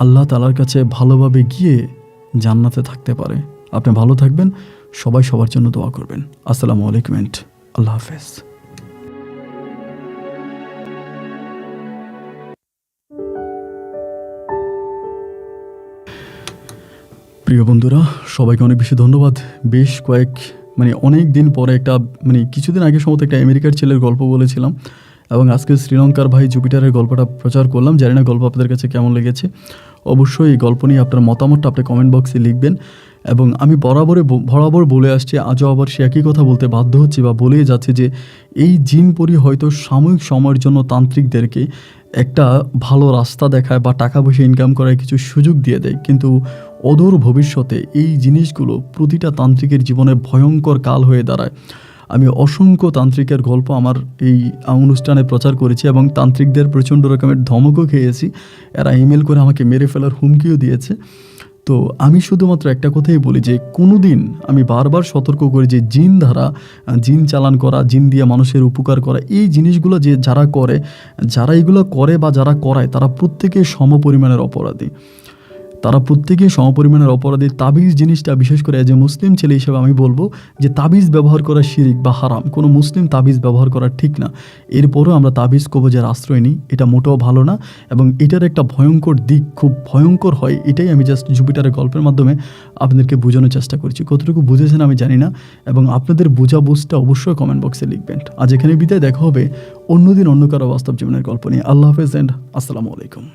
আল্লাহ তাআলার কাছে ভালোভাবে গিয়ে জান্নাতে থাকতে পারে। আপনি ভালো থাকবেন, সবাই সবার জন্য দোয়া করবেন। আসসালামু আলাইকুম, আল্লাহ হাফেজ। প্রিয় বন্ধুরা, সবাইকে অনেক বেশি ধন্যবাদ। বেশ অনেক দিন পরে একটা কিছুদিন আগে সম্ভবত একটা আমেরিকার ছেলের গল্প বলেছিলাম এবং আজকে শ্রীলঙ্কার ভাই জুপিটারের গল্পটা প্রচার করলাম। জানি না গল্প আপনাদের কাছে কেমন লেগেছে। অবশ্যই এই গল্প নিয়ে আপনার মতামতটা আপনি কমেন্ট বক্সে লিখবেন এবং আমি বরাবর বলে আসছি, আজও আবার সে একই কথা বলতে বাধ্য হচ্ছি বা বলেই যাচ্ছে যে এই জিনপরি হয়তো সাময়িক সময়ের জন্য তান্ত্রিকদেরকে একটা ভালো রাস্তা দেখায় বা টাকা পয়সা ইনকাম করার কিছু সুযোগ দিয়ে দেয়, কিন্তু অদূর ভবিষ্যতে এই জিনিসগুলো প্রতিটা তান্ত্রিকের জীবনে ভয়ঙ্কর কাল হয়ে দাঁড়ায়। আমি অসংখ্য তান্ত্রিকের গল্প আমার এই অনুষ্ঠানে প্রচার করেছি এবং তান্ত্রিকদের প্রচণ্ড রকমের ধমকও খেয়েছি। এরা ইমেল করে আমাকে মেরে ফেলার হুমকিও দিয়েছে। তো আমি শুধুমাত্র একটা কথাই বলি যে কোনো দিন আমি বারবার সতর্ক করি যে জিন দ্বারা জিন চালান করা, জিন দিয়ে মানুষের উপকার করা, এই জিনিসগুলো যারা এগুলো করে বা যারা করায় তারা প্রত্যেকে সমপরিমাণের অপরাধী। তাবিজ জিনিসটা, বিশেষ করে যে মুসলিম ছেলে হিসেবে আমি বলবো যে তাবিজ ব্যবহার করা শিরিক বা হারাম। কোনো মুসলিম তাবিজ ব্যবহার করা ঠিক না। এরপরও আমরা তাবিজ কবজের আশ্রয় নিই, এটা মোটেও ভালো না এবং এটার একটা ভয়ঙ্কর দিক খুব ভয়ঙ্কর হয়। এটাই আমি জাস্ট জুপিটারের গল্পের মাধ্যমে আপনাদেরকে বোঝানোর চেষ্টা করছি। কতটুকু বুঝেছেন আমি জানি না এবং আপনাদের বুঝটা অবশ্যই কমেন্ট বক্সে লিখবেন। আজ এখানে বিদায়, দেখা হবে অন্যদিন অন্য কারো বাস্তব জীবনের গল্প নিয়ে। আল্লাহ হাফেজ এন্ড আসসালামু আলাইকুম।